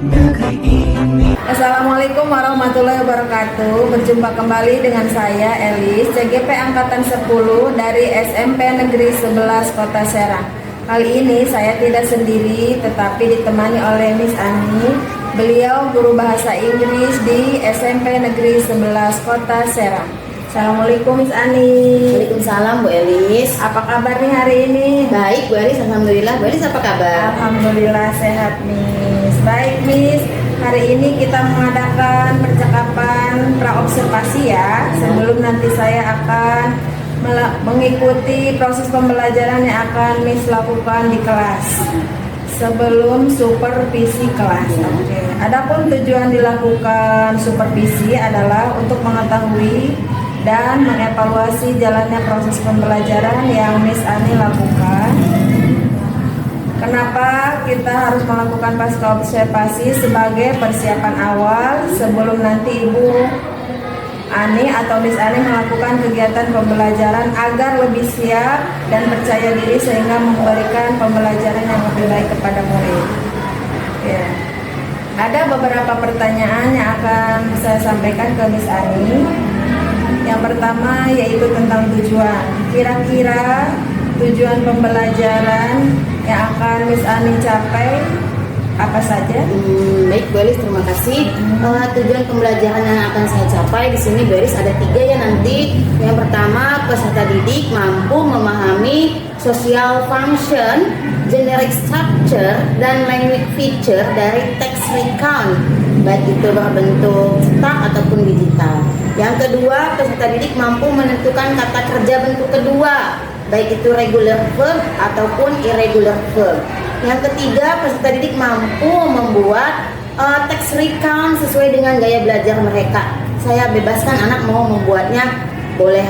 negeri ini. Assalamualaikum warahmatullahi wabarakatuh. Berjumpa kembali dengan saya Elis, CGP Angkatan 10 dari SMP Negeri 11 Kota Serang. Kali ini saya tidak sendiri, tetapi ditemani oleh Miss Ani. Beliau guru bahasa Inggris di SMP Negeri 11 Kota Serang. Assalamualaikum Miss Ani. Waalaikumsalam Bu Elis. Apa kabar nih hari ini? Baik Bu Elis, alhamdulillah. Bu Elis apa kabar? Alhamdulillah sehat Miss. Baik Miss, hari ini kita mengadakan percakapan praobservasi ya. Sebelum nanti saya akan mengikuti proses pembelajaran yang akan Miss lakukan di kelas. Sebelum supervisi kelas. Oke. Adapun tujuan dilakukan supervisi adalah untuk mengetahui dan mengevaluasi jalannya proses pembelajaran yang Miss Ani lakukan. Kenapa kita harus melakukan pasca observasi? Sebagai persiapan awal sebelum nanti Ibu Ani atau Miss Ani melakukan kegiatan pembelajaran agar lebih siap dan percaya diri sehingga memberikan pembelajaran yang lebih baik kepada murid. Ya. Ada beberapa pertanyaan yang akan saya sampaikan ke Miss Ani. Yang pertama yaitu tentang tujuan. Kira-kira tujuan pembelajaran yang akan Miss Ani capai apa saja? Baik Bu Elis, terima kasih. Tujuan pembelajaran yang akan saya capai di sini Bu Elis ada 3 ya nanti. Yang pertama, peserta didik mampu memahami social function, generic structure, dan language feature dari text recount, baik itu berbentuk cetak ataupun digital. Yang kedua, peserta didik mampu menentukan kata kerja bentuk kedua, baik itu regular verb ataupun irregular verb. Yang ketiga, peserta didik mampu membuat text recount sesuai dengan gaya belajar mereka. Saya bebaskan anak mau membuatnya, boleh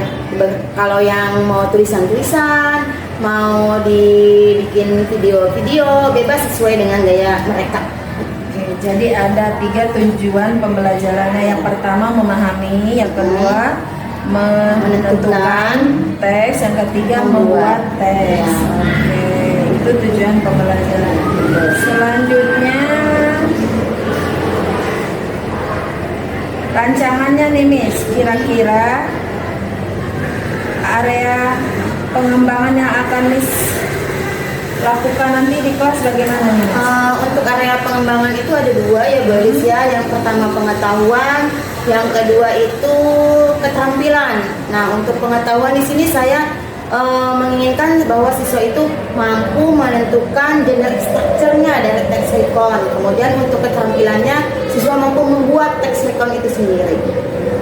kalau yang mau tulisan-tulisan, mau dibikin video-video, bebas sesuai dengan gaya mereka. Jadi ada 3 tujuan pembelajarannya. Yang pertama memahami, yang kedua menentukan teks, yang ketiga membuat teks. Oke, itu tujuan pembelajaran. Selanjutnya rancangannya nih Miss, kira-kira area pengembangan yang akan Miss lakukan nanti di kelas bagaimana nih? Untuk area pengembangan itu ada 2 ya Bu Elis ya. Yang pertama pengetahuan, yang kedua itu keterampilan. Nah, untuk pengetahuan di sini saya menginginkan bahwa siswa itu mampu menentukan generic structure-nya dari text recount. Kemudian untuk keterampilannya siswa mampu membuat text recount itu sendiri.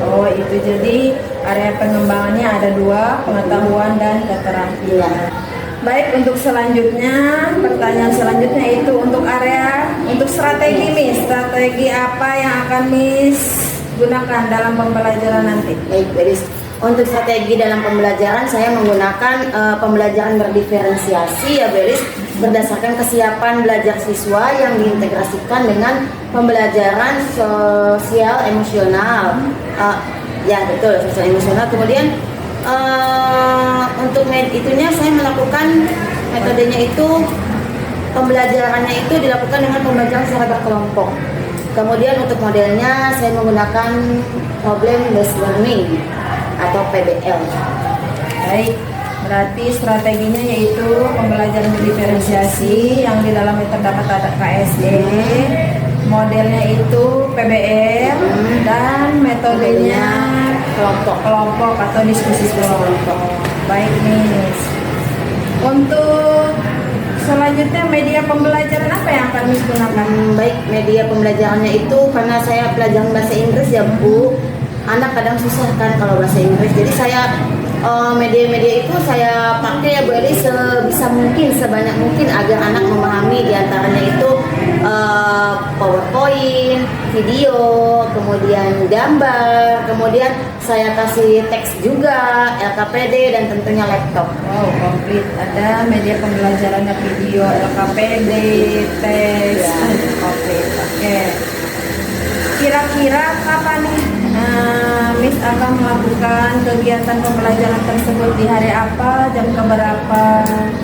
Oh, itu jadi area pengembangannya ada 2, pengetahuan dan keterampilan. Baik, untuk selanjutnya, pertanyaan selanjutnya itu untuk area, untuk strategi Miss. Strategi apa yang akan Miss gunakan dalam pembelajaran nanti? Baik, Beris. Untuk strategi dalam pembelajaran, saya menggunakan pembelajaran berdiferensiasi ya Beris, berdasarkan kesiapan belajar siswa yang diintegrasikan dengan pembelajaran sosial emosional. Ya betul, sosial emosional. Kemudian untuk itunya saya melakukan metodenya itu, pembelajarannya itu dilakukan dengan pembelajaran secara berkelompok. Kemudian untuk modelnya saya menggunakan problem based learning atau PBL. Baik, berarti strateginya yaitu pembelajaran berdiferensiasi yang di dalamnya terdapat ada KSE, modelnya itu PBL, dan metodenya kelompok atau diskusi kelompok. Baik Miss. Untuk selanjutnya media pembelajaran apa yang akan Miss gunakan? Baik, media pembelajarannya itu karena saya pelajaran bahasa Inggris ya Bu, anak kadang susah kan kalau bahasa Inggris. Jadi saya media-media itu saya pakai ya Bu Eli sebisa mungkin, sebanyak mungkin agar anak memahami. Diantaranya itu PowerPoint, video, kemudian gambar, kemudian saya kasih teks juga, LKPD, dan tentunya laptop. Wow, komplit. Ada media pembelajarannya, video, LKPD, teks, komplit. Oke. Kira-kira kapan nih Miss akan melakukan kegiatan pembelajaran tersebut di hari apa, jam keberapa,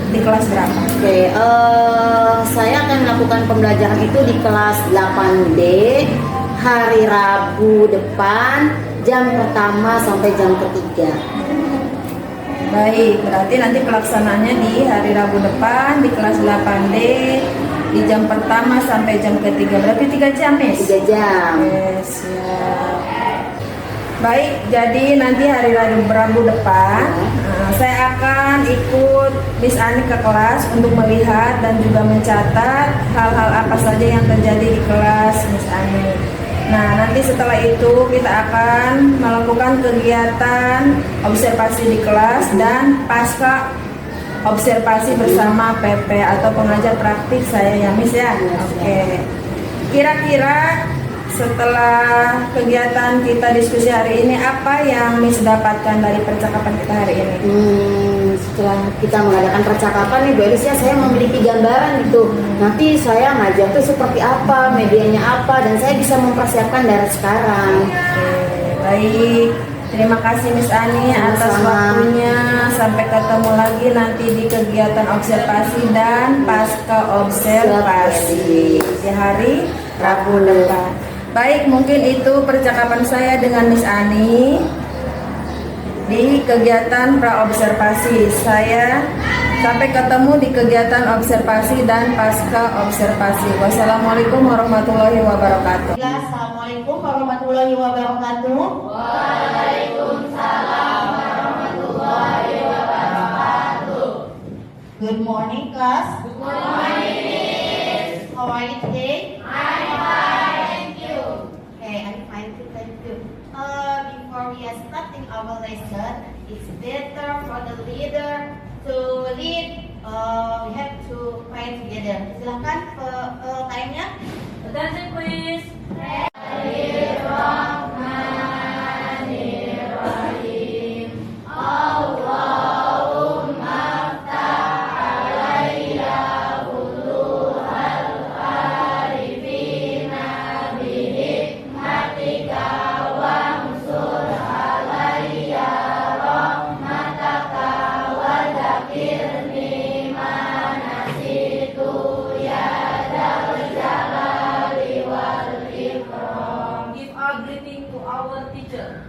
di kelas berapa? Oke, saya akan melakukan pembelajaran itu di kelas 8D hari Rabu depan jam pertama sampai jam ketiga. Baik, berarti nanti pelaksanaannya di hari Rabu depan di kelas 8D di jam pertama sampai jam ketiga. Berarti 3 jam, Miss? 3 jam. Yes, siap. Baik, jadi nanti hari Rabu depan saya akan ikut Miss Ani ke kelas untuk melihat dan juga mencatat hal-hal apa saja yang terjadi di kelas Miss Ani. Nah, nanti setelah itu kita akan melakukan kegiatan observasi di kelas dan pasca observasi bersama PP atau pengajar praktik saya ya, Miss ya. Oke. Kira-kira setelah kegiatan kita diskusi hari ini, apa yang Miss dapatkan dari percakapan kita hari ini? Setelah kita mengadakan percakapan nih, Beris ya, saya memiliki gambaran gitu. Nanti saya ngajar tuh seperti apa, medianya apa, dan saya bisa mempersiapkan dari sekarang. Oke, baik. Terima kasih Miss Ani atas waktunya. Sampai ketemu lagi nanti di kegiatan observasi dan pasca observasi di hari Rabu depan. Baik, mungkin itu percakapan saya dengan Miss Ani di kegiatan pra-observasi. Saya sampai ketemu di kegiatan observasi dan pasca observasi. Wassalamualaikum warahmatullahi wabarakatuh. Assalamualaikum warahmatullahi wabarakatuh. Waalaikumsalam warahmatullahi wabarakatuh. Good morning, class. Good morning, Miss. How are you today? I'm fine, thank you. Okay, I'm fine too, thank you. Before we are starting our lesson, it's better for the leader to lead. We have to pray together. Silakan time-nya. Attention, please. Give a greeting to our teacher.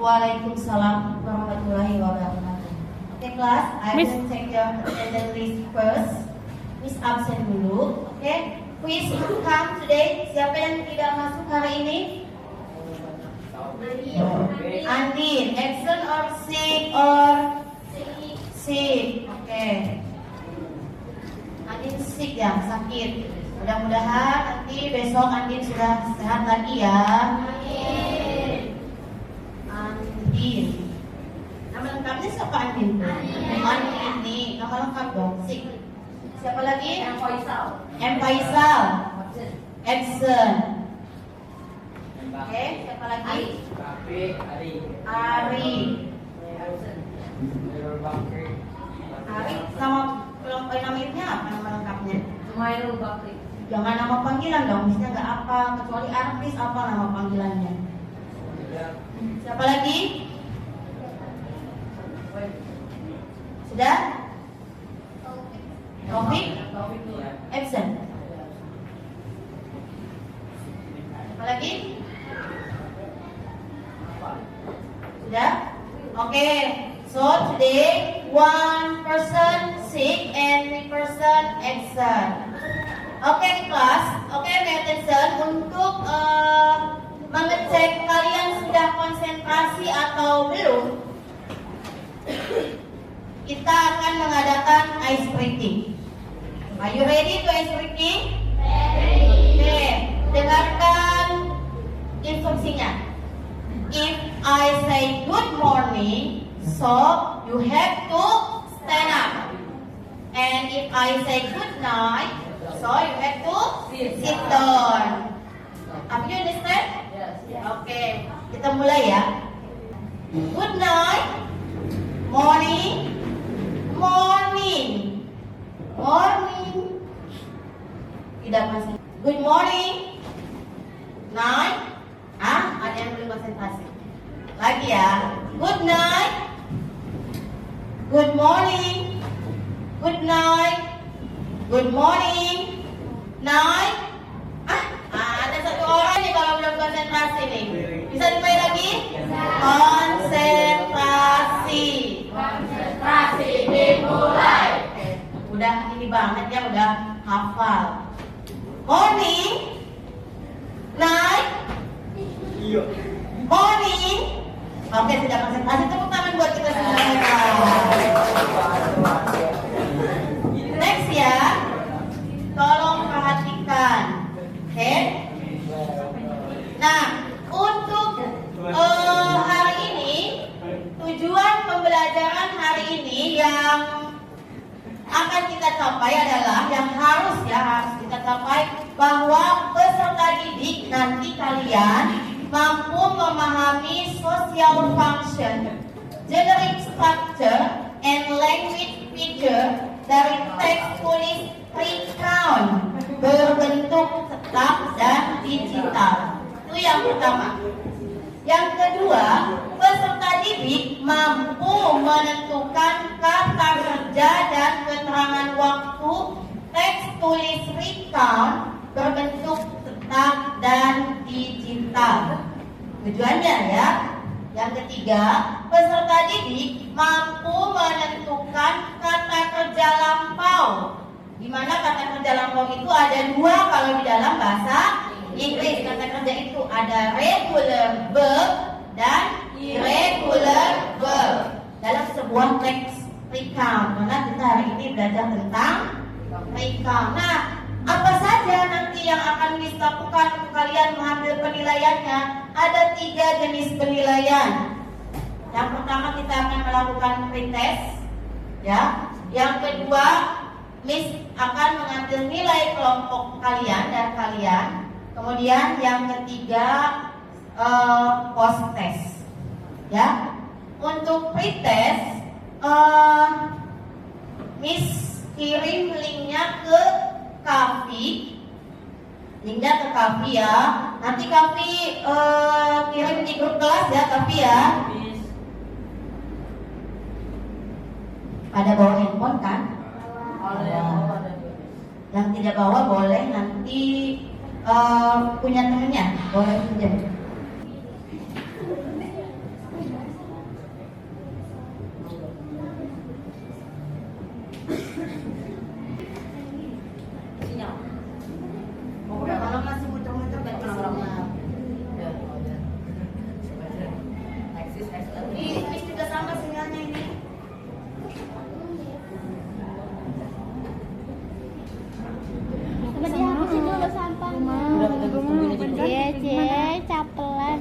Waalaikumsalam warahmatullahi wabarakatuh. Okay, class, I will take your attendance list first. Miss absen dulu. Okay, please come today. Siapa yang tidak masuk hari ini? Andin, absent or sick or sick. Okay. Andin sick ya, sakit. Mudah-mudahan nanti besok Andin sudah sehat lagi ya. Andin. Nama lengkapnya siapa Andin? Andin nih, nama lengkap dong. Sick. Siapa lagi? M. Faisal. Absent. Oke, siapa lagi? Ari. Ari sama namanya apa nama lengkapnya? Jumairul Bakri. Jangan nama panggilan dong, misalnya nggak apa, kecuali artis apa nama panggilannya? Siapa lagi? Sudah? Taufik? Absent. Siapa lagi? Sudah? Oke. So today one person sick and 3 person absent. Oke, class. Oke, pay attention untuk mengecek kalian sudah konsentrasi atau belum. Kita akan mengadakan ice breaking. Are you ready to ice breaking? Ready. Oke, dengarkan instruksinya. If I say good morning, so you have to stand up. And if I say good night, so you have to sit down. Have you understand? Yes. Oke, kita mulai ya. Good night, morning, morning. Morning. Tidak masih. Good morning. Night. Ada yang belum konsentrasi. Lagi ya. Good night. Good morning. Good night. Good morning. Night. Ada satu orang nih kalau belum konsentrasi nih. Bisa dimulai lagi? Konsentrasi. Konsentrasi dimulai. Udah ini banget ya, udah hafal. Morning. Night. Morning. Oke, sudah konsentrasi. Tepuk tangan buat kita semua. Next ya. Tolong perhatikan. Oke. Nah, untuk hari ini, tujuan pembelajaran hari ini yang akan kita capai adalah yang harus kita capai bahwa peserta didik nanti kalian mampu memahami social function, generic structure, and language feature dari teks tulis recount berbentuk cetak dan digital. Itu yang pertama. Yang kedua, peserta didik mampu menentukan kata kerja dan keterangan waktu teks tulis recount berbentuk cetak dan digital. Tujuannya ya. Yang ketiga, peserta didik mampu menentukan kata kerja lampau. Di mana kata kerja lampau itu ada dua kalau di dalam bahasa Inggris. Kata kerja itu ada regular verb dan irregular verb dalam sebuah teks recount. Karena kita hari ini belajar tentang recount. Nah, apa saja nanti yang akan Miss lakukan untuk kalian mengambil penilaiannya? Ada 3 jenis penilaian. Yang pertama kita akan melakukan pretest, ya. Yang kedua, Miss akan mengambil nilai kelompok kalian dan kalian. Kemudian yang ketiga post test, ya. Untuk pretest, Miss kirim linknya ke Kavi, ya. Nanti Kavi kirim di grup kelas ya, Kavi ya. Pada bawa handphone kan? Yang tidak bawa boleh nanti punya temennya, boleh pinjam. Kalau masih muter-muter dan orang-orang. Ini juga sama sinyalnya ini. Capelan.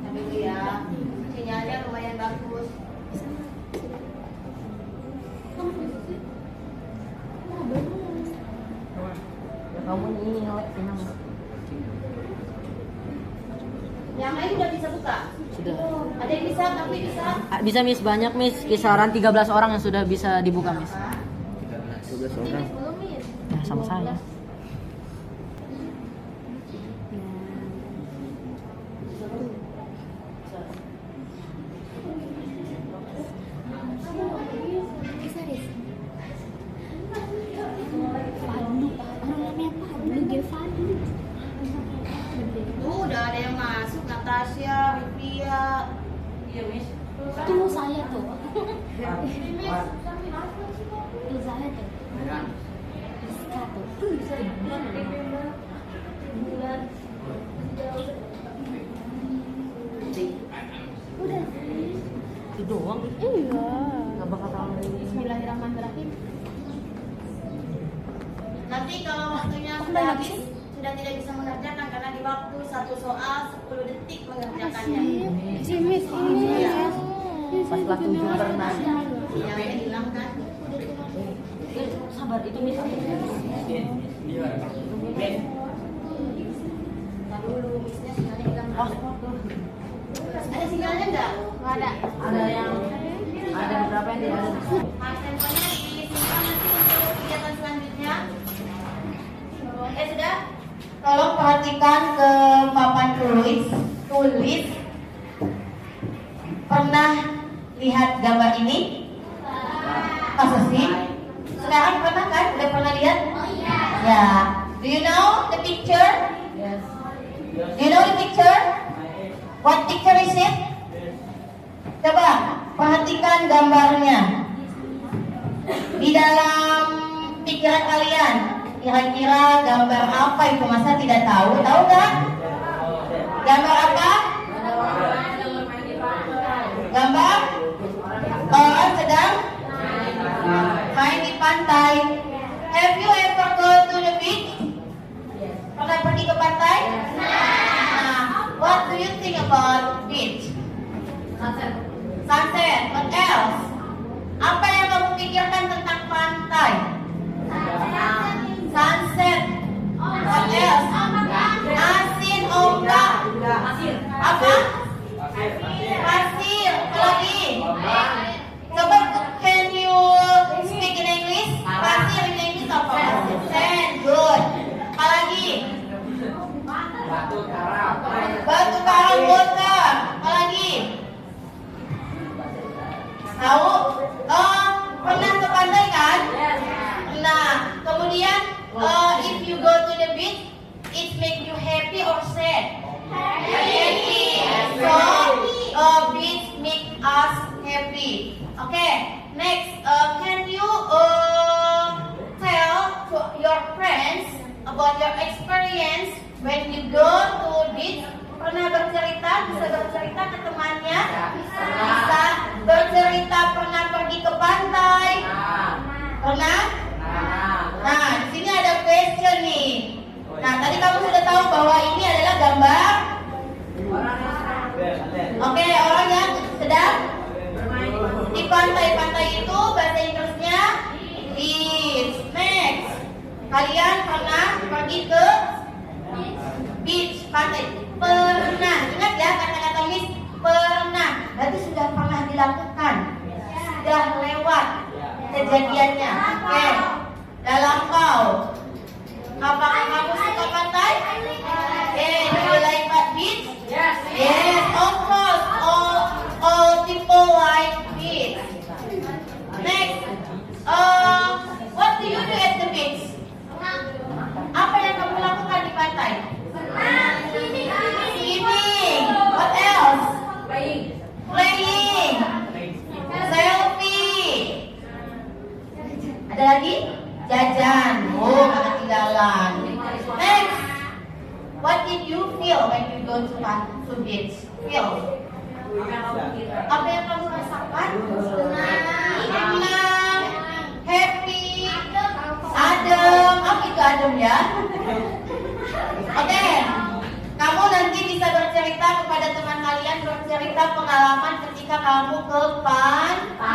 Tapi ya, sinyalnya lumayan bagus. Kamu ini nolak tenang. Yang lain udah bisa buka? Sudah. Ada yang bisa, tapi bisa. Bisa Miss, banyak Miss. Kisaran 13 orang yang sudah bisa dibuka Miss. 12 orang. Ya, sama saya. Udah ada yang masuk, Natasha, Rivia. Iya, Miss. Tuh saya tuh. Tuh saya tuh. Udah. Itu doang. Iya. Enggak bakal tahu. Bismillahirrahmanirrahim. Nanti kalau waktunya sudah habis, sudah tidak bisa mengerjakan karena di waktu satu soal 10 detik mengerjakannya. Simis ini. Iya. Pas kelas 7 pernah. Yang hilang kan? Sabar, itu Miss. Ntar dulu, Missnya sebenarnya hilang. Ada yang ada beberapa yang tidak ada. Sampelnya disimpan nanti untuk kegiatan selanjutnya. Sudah. Tolong perhatikan ke papan tulis. Pernah lihat gambar ini? Masa sih? Sekarang pernah kan? Udah pernah lihat? Ya. Do you know the picture? Yes. Do you know the picture? What picture is it? Coba perhatikan gambarnya. Di dalam pikiran kalian, kira-kira gambar apa itu? Masa tidak tahu? Tahu nggak? Gambar apa? Gambar orang sedang main di pantai. Have you ever go to the beach? Pernah pergi ke pantai? Nah, what do you think about beach? Sunset. What else? Apa yang kamu pikirkan tentang pantai? Sunset. What else? Asin, ombak. Apa? Pasir. Apa lagi? Coba, can you speak in English? Pasir in English apa? Sand. Good. Apa lagi? Batu karang, water. Apa lagi? Tahu? Pernah ke pantai kan? Nah, kemudian if you go to the beach, it make you happy or sad? Happy. So, beach make us happy. Okay. Next, can you tell to your friends about your experience when you go to beach? Pernah bercerita, bisa bercerita ke temannya? Bisa bercerita pernah pergi ke pantai? Pernah? Nah, di sini ada question nih. Nah, tadi kamu sudah tahu bahwa ini adalah gambar. Oke, orang yang sedang di pantai-pantai itu bahasa Inggrisnya beach. Next, kalian pernah pergi ke beach, pantai? Pernah. Ingat ya kata-kata Miss, pernah. Berarti sudah pernah dilakukan. Sudah lewat kejadiannya. Oke. Dalam kau, apakah kamu suka pantai? Do you like beach? Yes. Yes, of course. All people like beach. Next, what do you do at the beach? Apa yang kamu lakukan di pantai? Swimming. What else? Playing. Selfie. Ada lagi? Jajan. Oh, ketinggalan. Next. What did you feel when you go to beach? Feel. Apa yang kamu rasakan? Tenang, happy, adem. Oh, itu adem ya. Oke. Kamu nanti bisa bercerita kepada teman kalian, bercerita pengalaman ketika kamu ke pantai.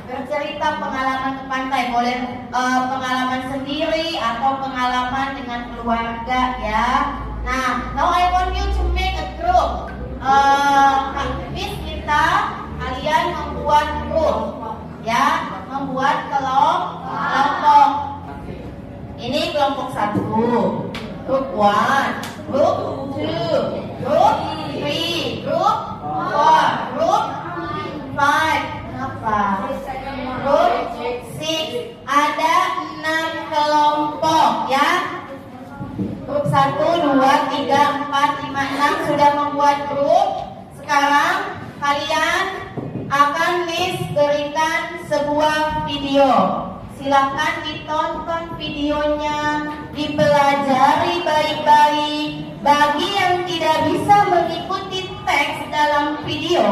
Bercerita pengalaman ke pantai, boleh pengalaman sendiri atau pengalaman dengan keluarga ya. Nah, now I want you to make a group. Miss minta kalian membuat grup, ya, membuat kelompok. Ini kelompok 1, group 1, group 2, group 3, group 4, group 5. Kenapa? Group 6. Ada 6 kelompok ya. Grup 1, 2, 3, 4, 5, 6 sudah membuat grup. Sekarang kalian akan Miss berikan sebuah video. Silakan ditonton videonya, dipelajari baik-baik. Bagi yang tidak bisa mengikuti teks dalam video,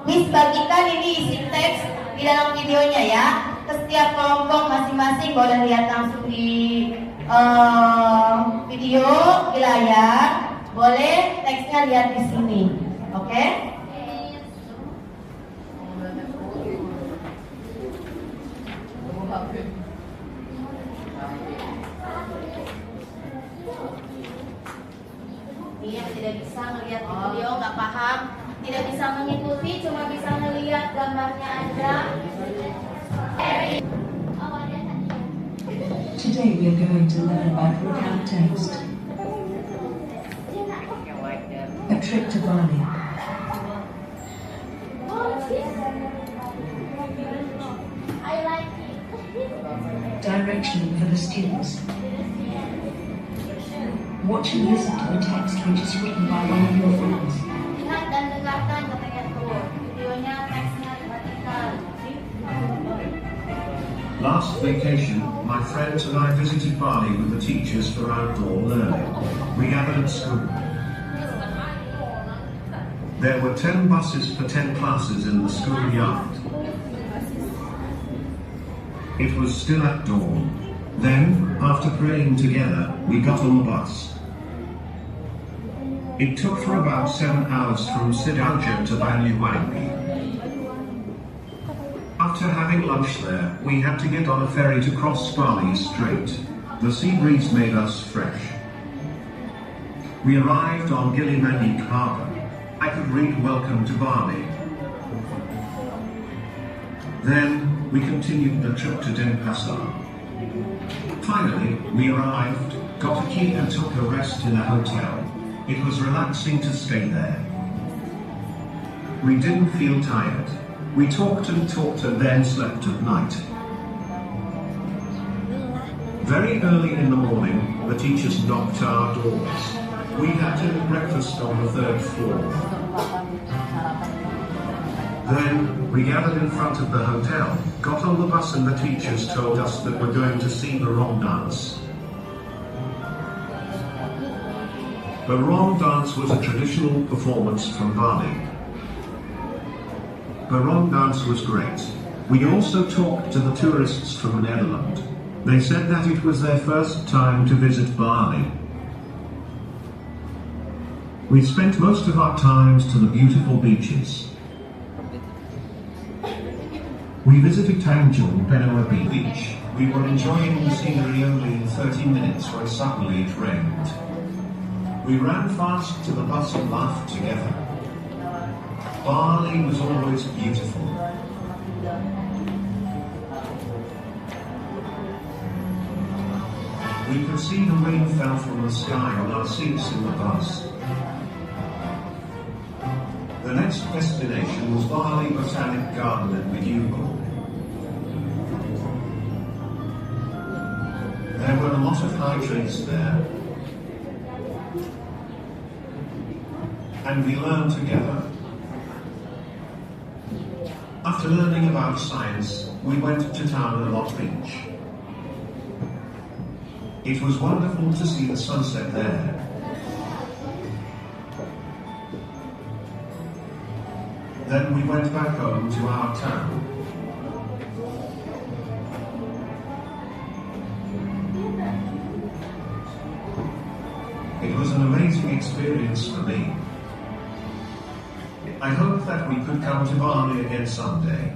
Miss bagikan ini isi teks di dalam videonya ya. Ke setiap kelompok masing-masing boleh lihat langsung di video di layar, boleh teksnya lihat di sini, oke? Ini yang tidak bisa melihat video nggak paham, Tidak bisa mengikuti, cuma bisa melihat gambarnya aja. Oh, ada tadi. Today we are going to learn about lookout text. A trip to Bali. I like it. Direction for the students. Watch and listen to the text which is written by one of your friends. Lihat dan dengarkan katanya tuh. Videonya, teksnya diperhatikan. Last vacation, my friends and I visited Bali with the teachers for outdoor learning. We gathered at school. There were 10 buses for 10 classes in the schoolyard. It was still at dawn. Then, after praying together, we got on the bus. It took for about 7 hours from Sidoarjo to Banyuwangi. After having lunch there, we had to get on a ferry to cross Bali Strait. The sea breeze made us fresh. We arrived on Gilimanuk Harbour. I could read Welcome to Bali. Then, we continued the trip to Denpasar. Finally, we arrived, got a key and took a rest in a hotel. It was relaxing to stay there. We didn't feel tired. We talked and then slept at night. Very early in the morning, the teachers knocked our doors. We had dinner breakfast on the 3rd floor. Then, we gathered in front of the hotel, got on the bus and the teachers told us that we're going to see Barong dance. Barong dance was a traditional performance from Bali. Barong dance was great. We also talked to the tourists from the Netherlands. They said that it was their first time to visit Bali. We spent most of our times to the beautiful beaches. We visited Tanjung Benoa Beach. We were enjoying the scenery only in 30 minutes when suddenly it rained. We ran fast to the bus and laughed together. Bali was always beautiful. We could see the rain fell from the sky on our seats in the bus. The next destination was Bali Botanic Garden in Bedugul. There were a lot of high trees there. And we learned together. After learning about science, we went to Tamanulot Beach. It was wonderful to see the sunset there. Then we went back home to our town. It was an amazing experience for me. I hope that we could come to Bali again someday.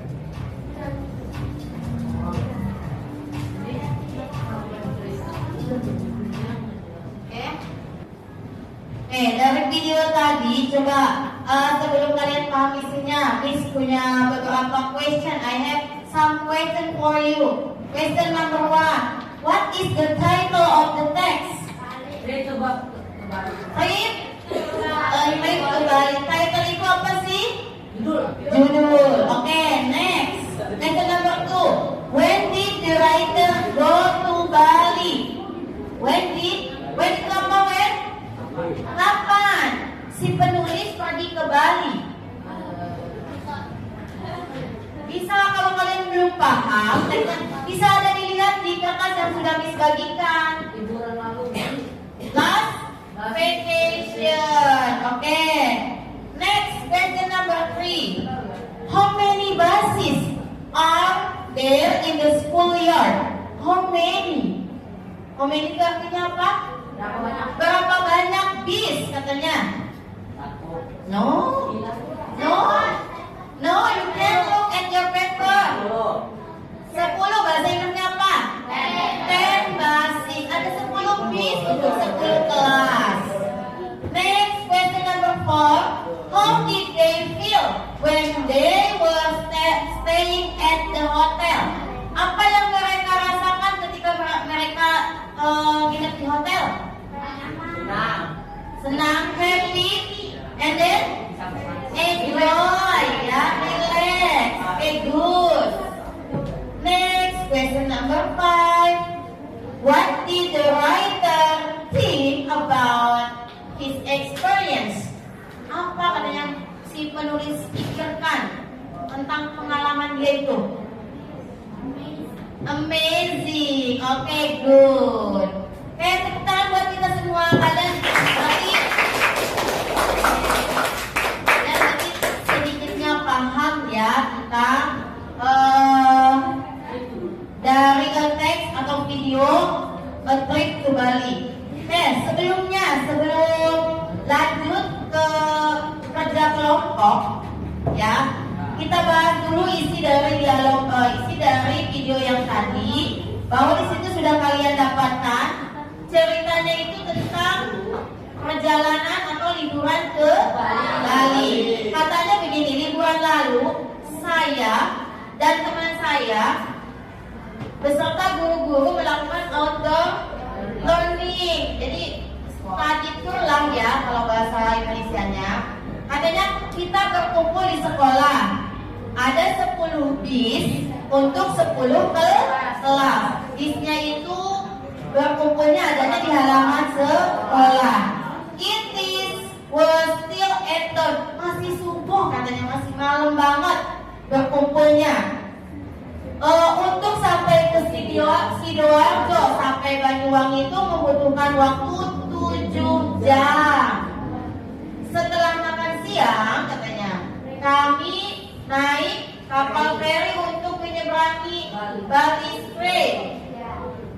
Dari video tadi, coba sebelum kalian paham isinya, Miss punya beberapa question. I have some question for you. Question number 1. What is the title of the text? Trip to Bali. Title itu apa sih? Judul. Okay, next. Question number 2. When did the writer go to Bali? When itu apa, when? Kapan si penulis pergi ke Bali? Bisa kalau kalian belum paham, bisa ada dilihat di kertas yang sudah Miss bagikan. Last vacation. Okay. Next, question number 3. How many buses are there in the schoolyard? How many? How many itu artinya apa? Berapa banyak bis katanya? No, you can look at your paper. 10 bahasa Inggrisnya apa? 10 buses. Ada 10 bis untuk 10 kelas. Next, question number 4. How did they senang, happy, and then enjoy, ya, relax. Okay, good. Next, question number 5. What did the writer think about his experience? Apa katanya si penulis pikirkan tentang pengalaman dia itu? Amazing. Okay, good. Tepuk tangan buat kita semua. Kalian nanti sedikitnya paham ya tentang dari teks atau video A Trip to Bali. Sebelum lanjut ke kerja kelompok, ya, kita bahas dulu isi dari video yang tadi. Bahwa di situ sudah kalian dapatkan ceritanya itu tentang perjalanan atau liburan ke Bali. Katanya begini, liburan lalu saya dan teman saya beserta guru-guru melakukan outdoor learning. Jadi tadi tulang ya kalau bahasa Indonesianya. Katanya kita berkumpul di sekolah. Ada 10 bis untuk 10 kelas. Bisnya itu berkumpulnya adanya di halaman sekolah. Was still at dawn. Masih subuh katanya, masih malam banget berkumpulnya. Untuk sampai ke Sidoarjo sampai Banyuwangi itu membutuhkan waktu 7 jam. Setelah makan siang katanya, kami naik kapal feri untuk menyeberangi Bali Strait.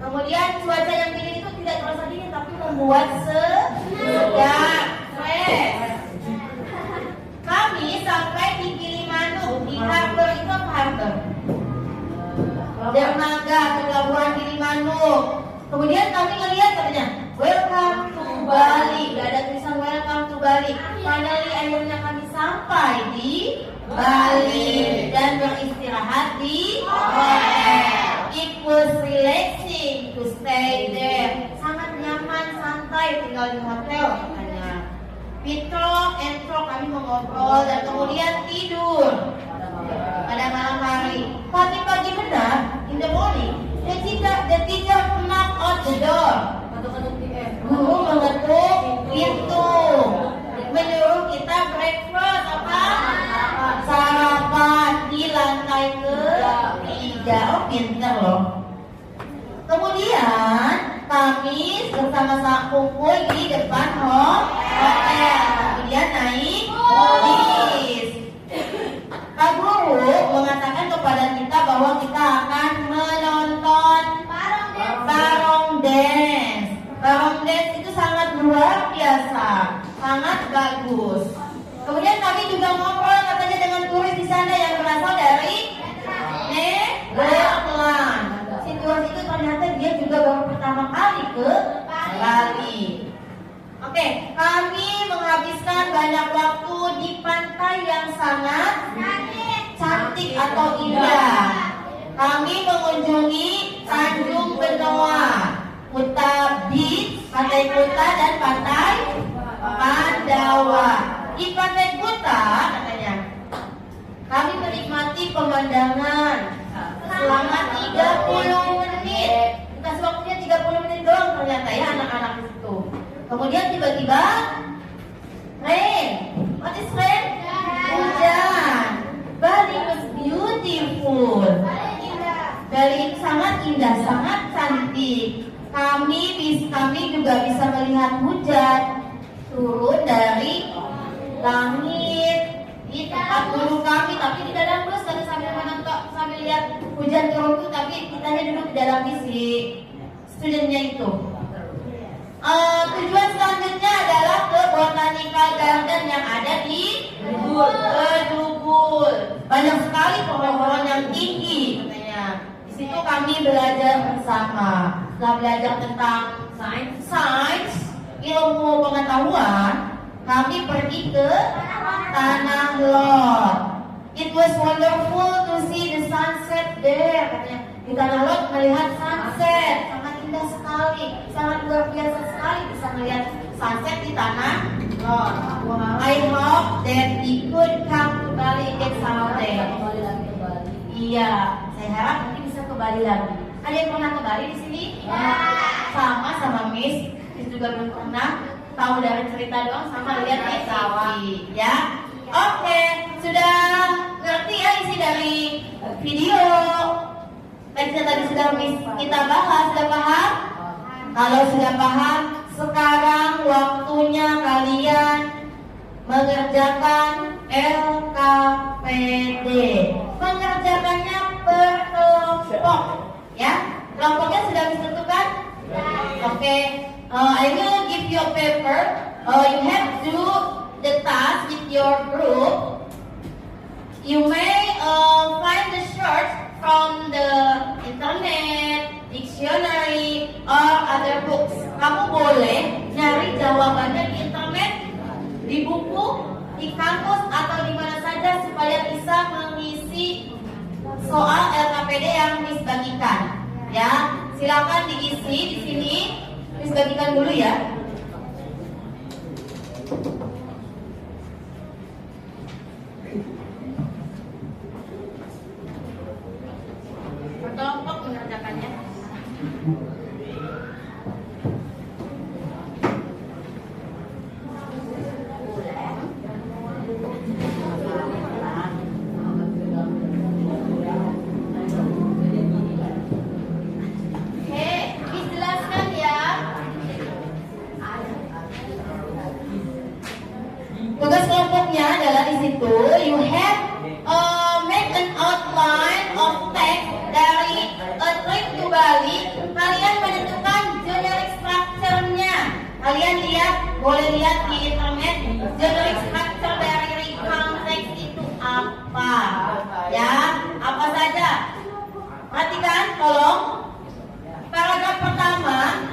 Kemudian cuaca yang dingin itu tidak terasa dingin tapi membuat sedap, fresh. Kami sampai di Gilimanuk, di harbor itu apa harbor? Dermaga pelabuhan Gilimanuk. Kemudian kami melihat katanya, welcome to Bali. Gak ada tulisan welcome to Bali. Finally akhirnya kami sampai di Bali dan beristirahat di hotel. It was relaxing to stay there. Sangat nyaman, santai tinggal di hotel katanya. We talk and talk, kami mengobrol dan kemudian tidur pada malam hari. Pagi-pagi benar, in the morning, the teacher knock on the door. Guru mengetuk pintu, menyuruh kita breakfast apa? Sarapan di lantai ke-3. Oh, pinter loh. Kemudian kami bersama-sama kumpul di depan hotel. Kemudian naik bis. Pak Guru mengatakan kepada kita bahwa kita akan menonton barong dance. Barong dance itu sangat luar biasa, sangat bagus. Kemudian kami juga ngobrol katanya dengan turis di sana yang berasal dari Nederland. Si turis itu ternyata dia juga baru pertama kali ke Bali. Oke, kami menghabiskan banyak waktu di pantai yang sangat cantik atau indah. Kami mengunjungi Tanjung Benoa, Kuta Beach, Pantai Kuta dan Pantai Pandawa. Di Pantai Kuta katanya kami menikmati pemandangan selama 30 menit. Dikasih waktunya 30 menit doang ternyata ya anak-anak itu. Kemudian tiba-tiba rain. What is rain? Hujan. Bali was beautiful. Bali itu sangat indah, sangat cantik. Kami juga bisa melihat hujan turun dari langit di tempat guru kami, tapi di dalam bus kami sambil menonton, sambil lihat hujan turun itu, tapi kita duduk di dalam si studentnya itu. Tujuan selanjutnya adalah ke Botanical Garden yang ada di Bedugul. Banyak sekali pohon-pohon yang tinggi katanya. Di situ kami belajar bersama. Setelah belajar tentang sains, ilmu pengetahuan, kami pergi ke Tanah Lot. It was wonderful to see the sunset there katanya. Di Tanah Lot melihat sunset, sangat indah indah sekali, sangat luar biasa sekali bisa melihat sunset di tanah Lord. I hope that we could come to Bali again someday. Iya, saya harap nanti bisa ke Bali lagi. Ada yang pernah ke Bali di sini? Sama Miss. Miss juga belum pernah. Tahu dari cerita doang sama lihat di TV. Ya. Oke, sudah ngerti ya isi dari video. Tadi sudah Miss kita bahas, sudah paham? Kalau sudah paham, sekarang waktunya kalian mengerjakan LKPD. Mengerjakannya per kelompok, ya. Kelompoknya sudah ditentukan? Oke. I will give you a paper. You have to do the task with your group. You may find the short from the internet, dictionary, or other books. Kamu boleh nyari jawabannya di internet, di buku, di kampus, atau di mana saja supaya bisa mengisi soal LKPD yang Miss bagikan. Ya, silakan diisi di sini. Miss bagikan dulu ya. Berkelompok mengerjakannya. Tugas kelompoknya adalah di situ you have make an outline of text dari a trip to Bali. Kalian menentukan generic structure-nya. Kalian boleh lihat di internet generic structure dari recount text itu apa. Ya, apa saja? Perhatikan, tolong. Paragraf pertama,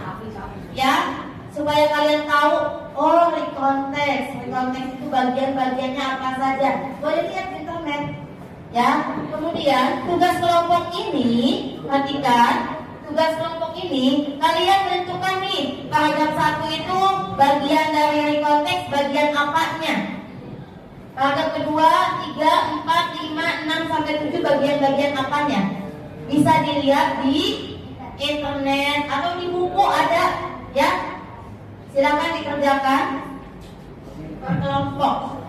ya, supaya kalian tahu. Oh, recount text itu bagian-bagiannya apa saja. Boleh lihat di internet. Ya, kemudian tugas kelompok ini, perhatikan, tugas kelompok ini kalian menentukan nih paragraf 1 itu bagian dari recount text bagian apanya. Paragraf kedua, 3, 4, 5, 6 sampai 7 bagian-bagian apanya. Bisa dilihat di internet atau di buku ada, ya. Silakan dikerjakan per kelompok.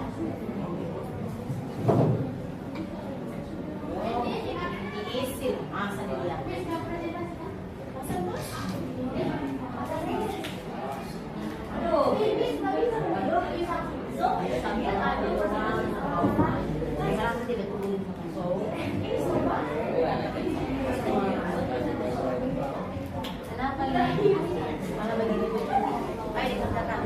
Diisi, masa dilihat. Kenapa ini? Malah begitu. Ayo dikerjakan.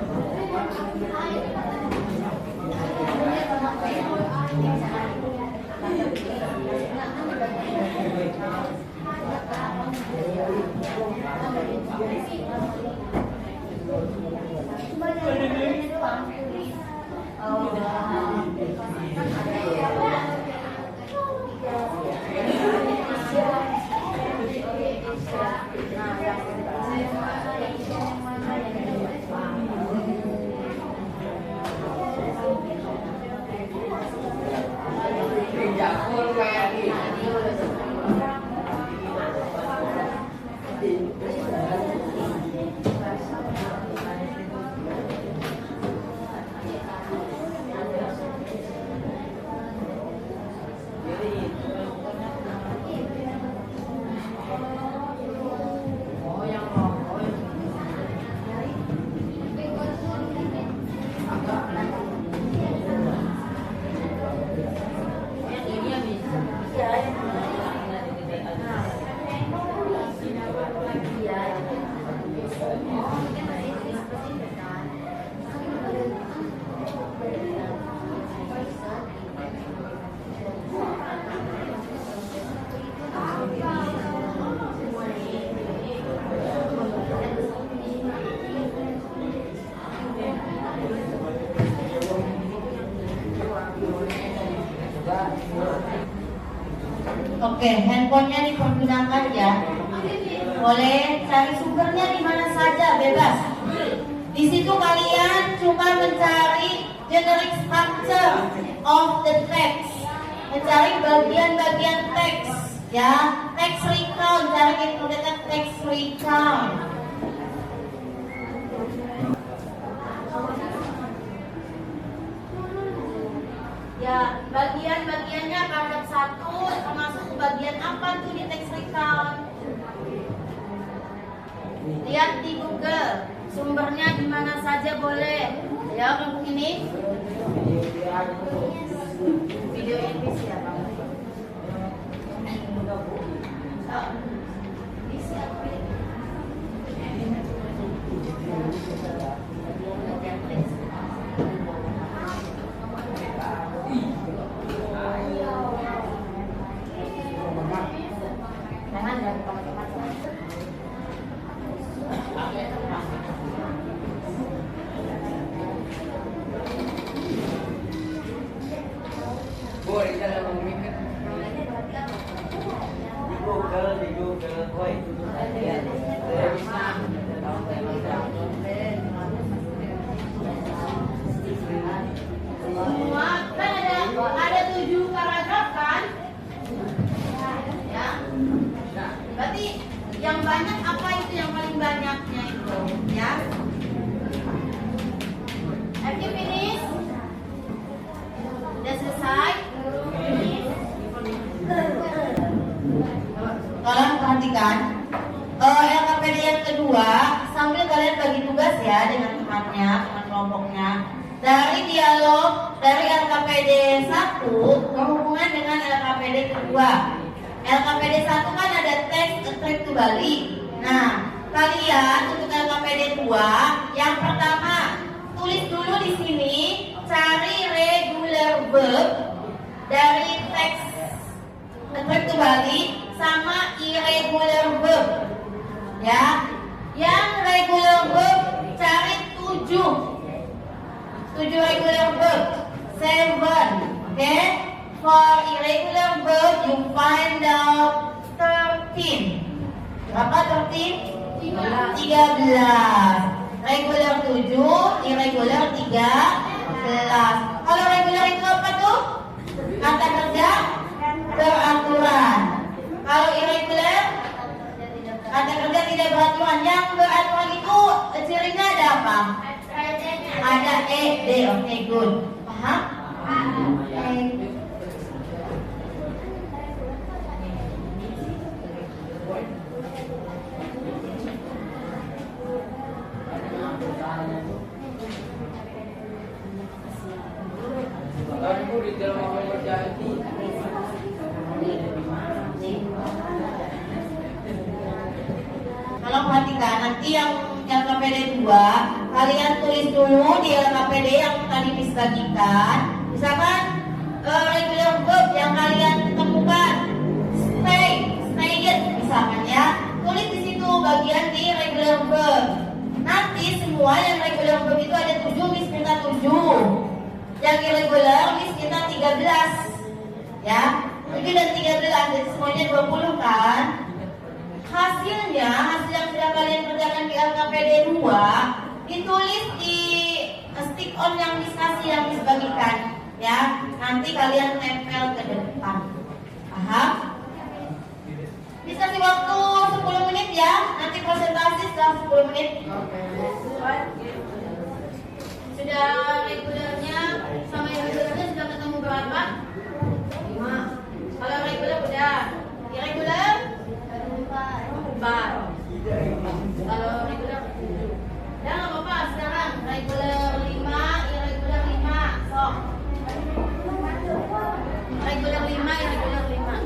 Oke, handphonenya dipergunakan ya. Boleh cari sumbernya di mana saja, bebas. Di situ kalian cuma mencari generic structure of the text, mencari bagian-bagian teks, ya. Text recount, cari included text recount. Ya, bagian-bagiannya paragraf 1 termasuk bagian apa tuh di text recount? Lihat di Google, sumbernya di mana saja boleh. Ya, kelompok ini. Video ini siapa? Oh, ini siapa? Jangan dari teman-teman. Semua kan ada 7 paragraf kan? Ya. Berarti yang banyak apa itu yang paling banyaknya itu, ya? Have you finished? Sudah selesai? Tolong perhatikan LKPD yang kedua, sambil kalian bagi tugas ya dengan temannya, teman kelompoknya. Dari dialog dari LKPD 1 berhubungan dengan LKPD kedua. LKPD 1 kan ada teks A Trip to Bali. Nah, kalian untuk LKPD 2 yang pertama tulis dulu di sini, cari regular verb dari teks A Trip to Bali sama irregular verb. Ya, yang regular verb cari 7 regular verb, 7. Okay? For irregular verb you find out 13. Berapa 13? 13. Regular 7, irregular 13. Kalau regular itu apa tuh? Kata kerja beraturan. Kalau irregular kata kerja tidak beraturan. Yang beraturan itu cirinya ada apa? Ada ED. Oke, good. Paham? Kalau perhatikan nanti yang LKPD 2 kalian tulis dulu di LKPD yang tadi dibagikan. Misalkan regular verb yang kalian temukan stayed misalkan ya, tulis di situ bagian di regular verb. Nanti semua yang regular verb itu ada 7, Miss minta 7. Yang irregular Miss minta 13. Ya, 7 dan 13 jadi semuanya 20 kan? Hasilnya, hasil yang sudah kalian kerjakan di LKPD 2 ditulis di stick on yang diskasih, yang dibagikan ya. Nanti kalian tempel ke depan. Paham? Bisa kasih waktu 10 menit ya. Nanti presentasi setelah 10 menit. Sudah regulernya sama irregularnya sudah ketemu berapa? 5. Kalau regular udah. Irregular? 4. Kalau regular ya nggak apa-apa sekarang. Regular 5, irregular 5. Sok. Regular 5, irregular 5.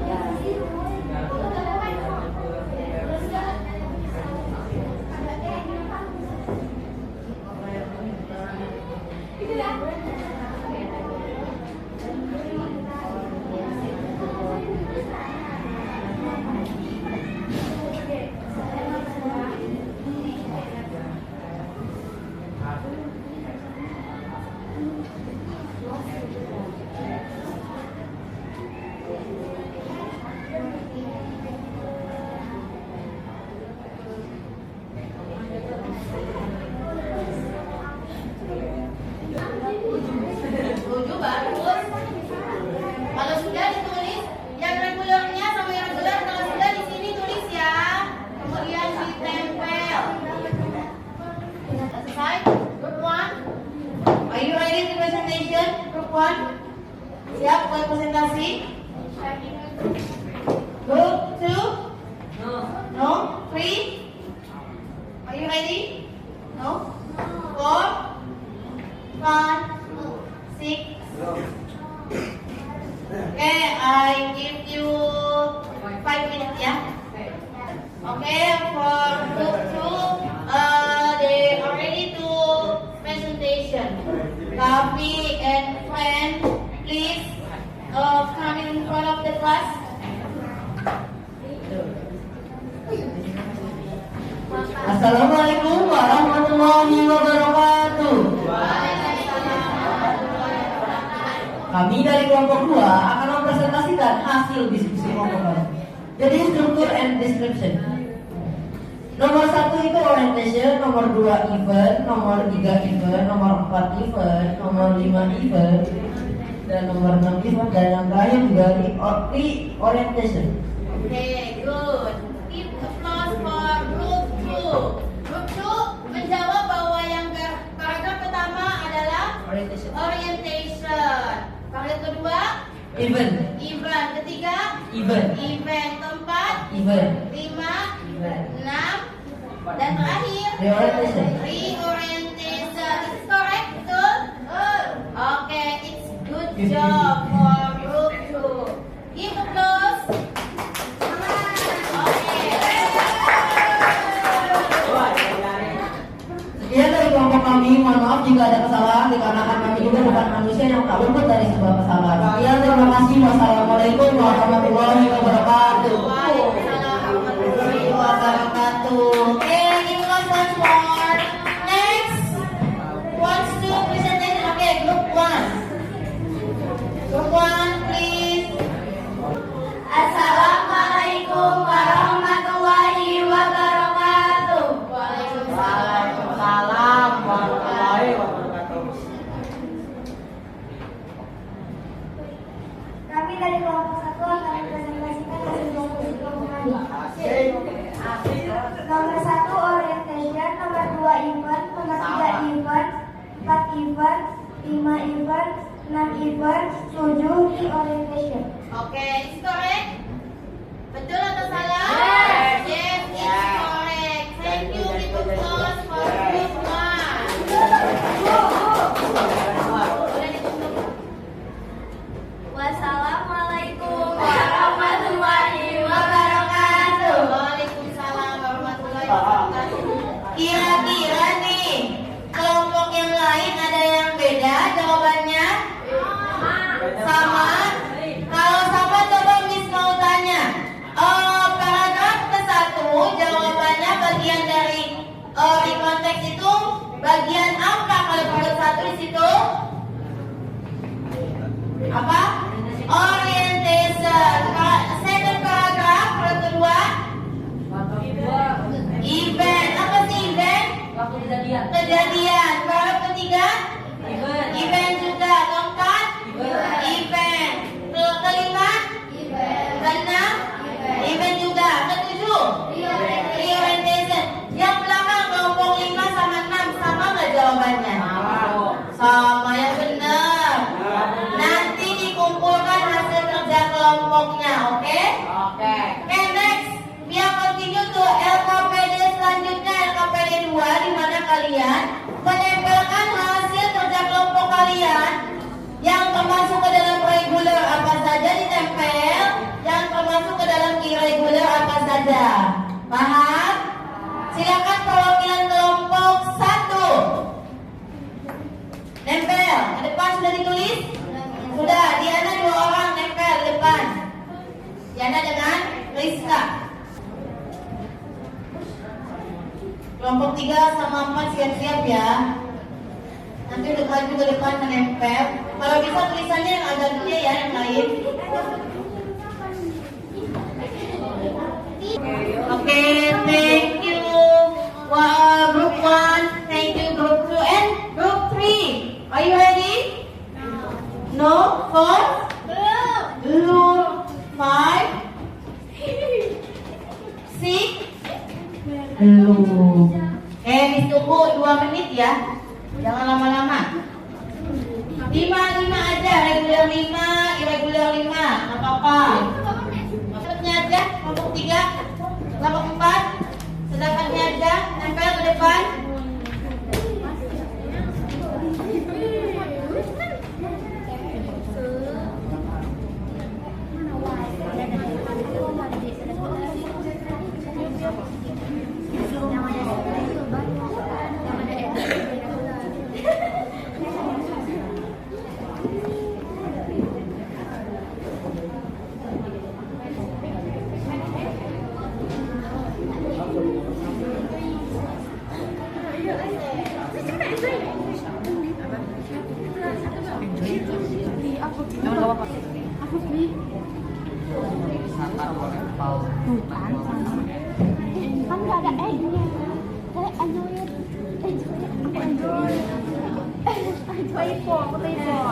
Group 1, siap buat presentasi? Group 2, no. 3, are you ready? No. 4, 5, 6. Okay, I give you 5 minutes, yeah? Okay, for group 2, they are ready to presentation. Kavi and friend, please come in front of the class. Assalamualaikum warahmatullahi wabarakatuh. Kami dari kelompok 2 akan mempresentasikan hasil diskusi kelompok kami. Jadi struktur and description. Nomor 1 itu orientation, nomor 2 event, nomor 3 event, nomor 4 event, nomor 5 event, dan nomor 6 event, dan yang terakhir juga re-orientation. Okay, good. Give applause for group 2. Group 2 menjawab bahwa yang paragraf pertama adalah Orientation. Paragraf kedua Event. Ketiga Event. Keempat Event. 5, Event. 6, dan terakhir Reorientation. reorientation. Is correct? Betul? Okay, it's good job for group 2. Give applause. Sekian dari kelompok kami, mohon maaf jika ada kesalahan dikarenakan kami juga bukan manusia yang tak luput dari sebuah kesalahan. Sekian, terima kasih. Wassalamualaikum warahmatullahi wabarakatuh. Waalaikumsalam warahmatullahi wabarakatuh. Okay, give us once more. Next, wants to presentation. Okay, group 1. Group 1, please. Assalamualaikum warahmatullahi wabarakatuh. Waalaikumsalam warahmatullahi wabarakatuh. Kami dari kelompok 1 akan mempresentasikan hasil diskusi kelompok kami. Nomor 1 orientation, nomor 2 event, nomor 3 event, 4 event, 5 event, 6 event, 7 reorientation. Okay, is correct? Betul atau salah? Yes, it's correct. Thank you. Give applause for group 1. Wassalamualaikum warahmatullahi wabarakatuh. Waalaikumsalam warahmatullahi wabarakatuh. Kira-kira nih, kelompok yang lain ada yang beda jawabannya? Sama? Kalau sama coba Miss mau tanya. Paragraf ke-1 jawabannya bagian dari konteks itu bagian apa kalau paragraf 1 di situ? Apa? Orientation. Second paragraph, paragraf kedua. Event. Apa sih event? Waktu kejadian. Kejadian. Paragraf ketiga? Event. Event juga. Keempat? Event. Kelima? Keenam? Event juga. Ketujuh? Reorientation. Yang belakang kelompok 5 sama 6 sama nggak jawabannya? Sama, yang benar. Nanti dikumpulkan hasil kerja kelompoknya, oke? Oke, next. Biar continue to LKPD selanjutnya, LKPD 2, di mana kalian menempelkan hasil kerja kelompok kalian yang termasuk ke dalam reguler apa saja ditempel, yang termasuk ke dalam irregular apa saja. Paham? Silakan perwakilan kelompok 1. Nempel, ke depan sudah ditulis? Sudah, Diana 2 orang nempel di depan. Diana dengan Rizka. Kelompok 3 sama 4 siap-siap ya. Nanti udah maju ke depan menempel. Kalau bisa tulisannya yang agak gede ya, yang lain. Oke, thank you. Group 1, thank you group 2 and group 3. Are you ready? No? 4? Belum. 5? 6? Belum. Miss tunggu 2 menit ya. Jangan lama-lama. 5 aja, regular 5, irregular 5, nggak apa-apa. Sedapatnya aja, kelompok 3, kelompok 4, sedapatnya aja, nempel ke depan. Kan nggak ada egg-nya. Saya enjoy it.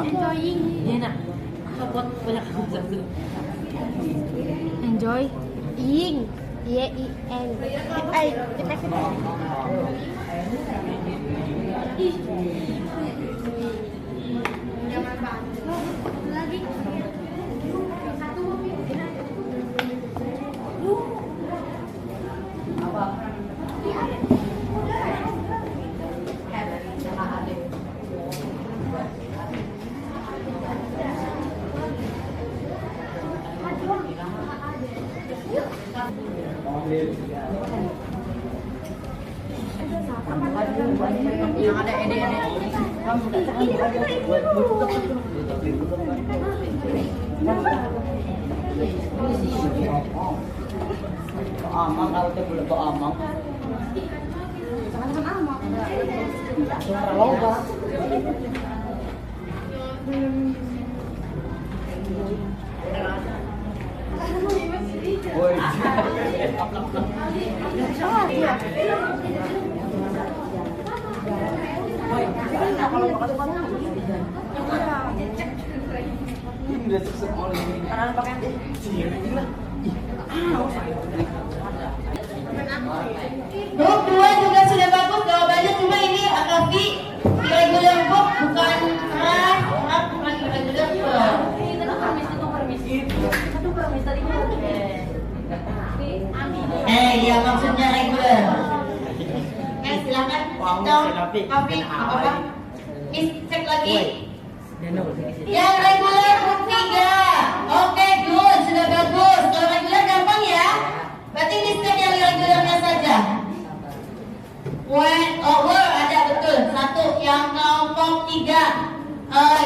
Enjoying. Enjoy. Ying. Y-I-N. Lagi. Yang ada ede-ede. Amang kalau teh boleh amang. Loba. Woi. Grup 2 juga sudah bagus jawabannya, cuma ini Akafi irregular book bukan keras, bukan irregular book. Ya maksudnya regular. Silakan. Kafi, apa? Cek lagi. Yang regular book 3. Oke, good, sudah bagus. Kalau regular gampang ya. Berarti ini step yang irregularnya saja. When over ada betul satu, yang kelompok 3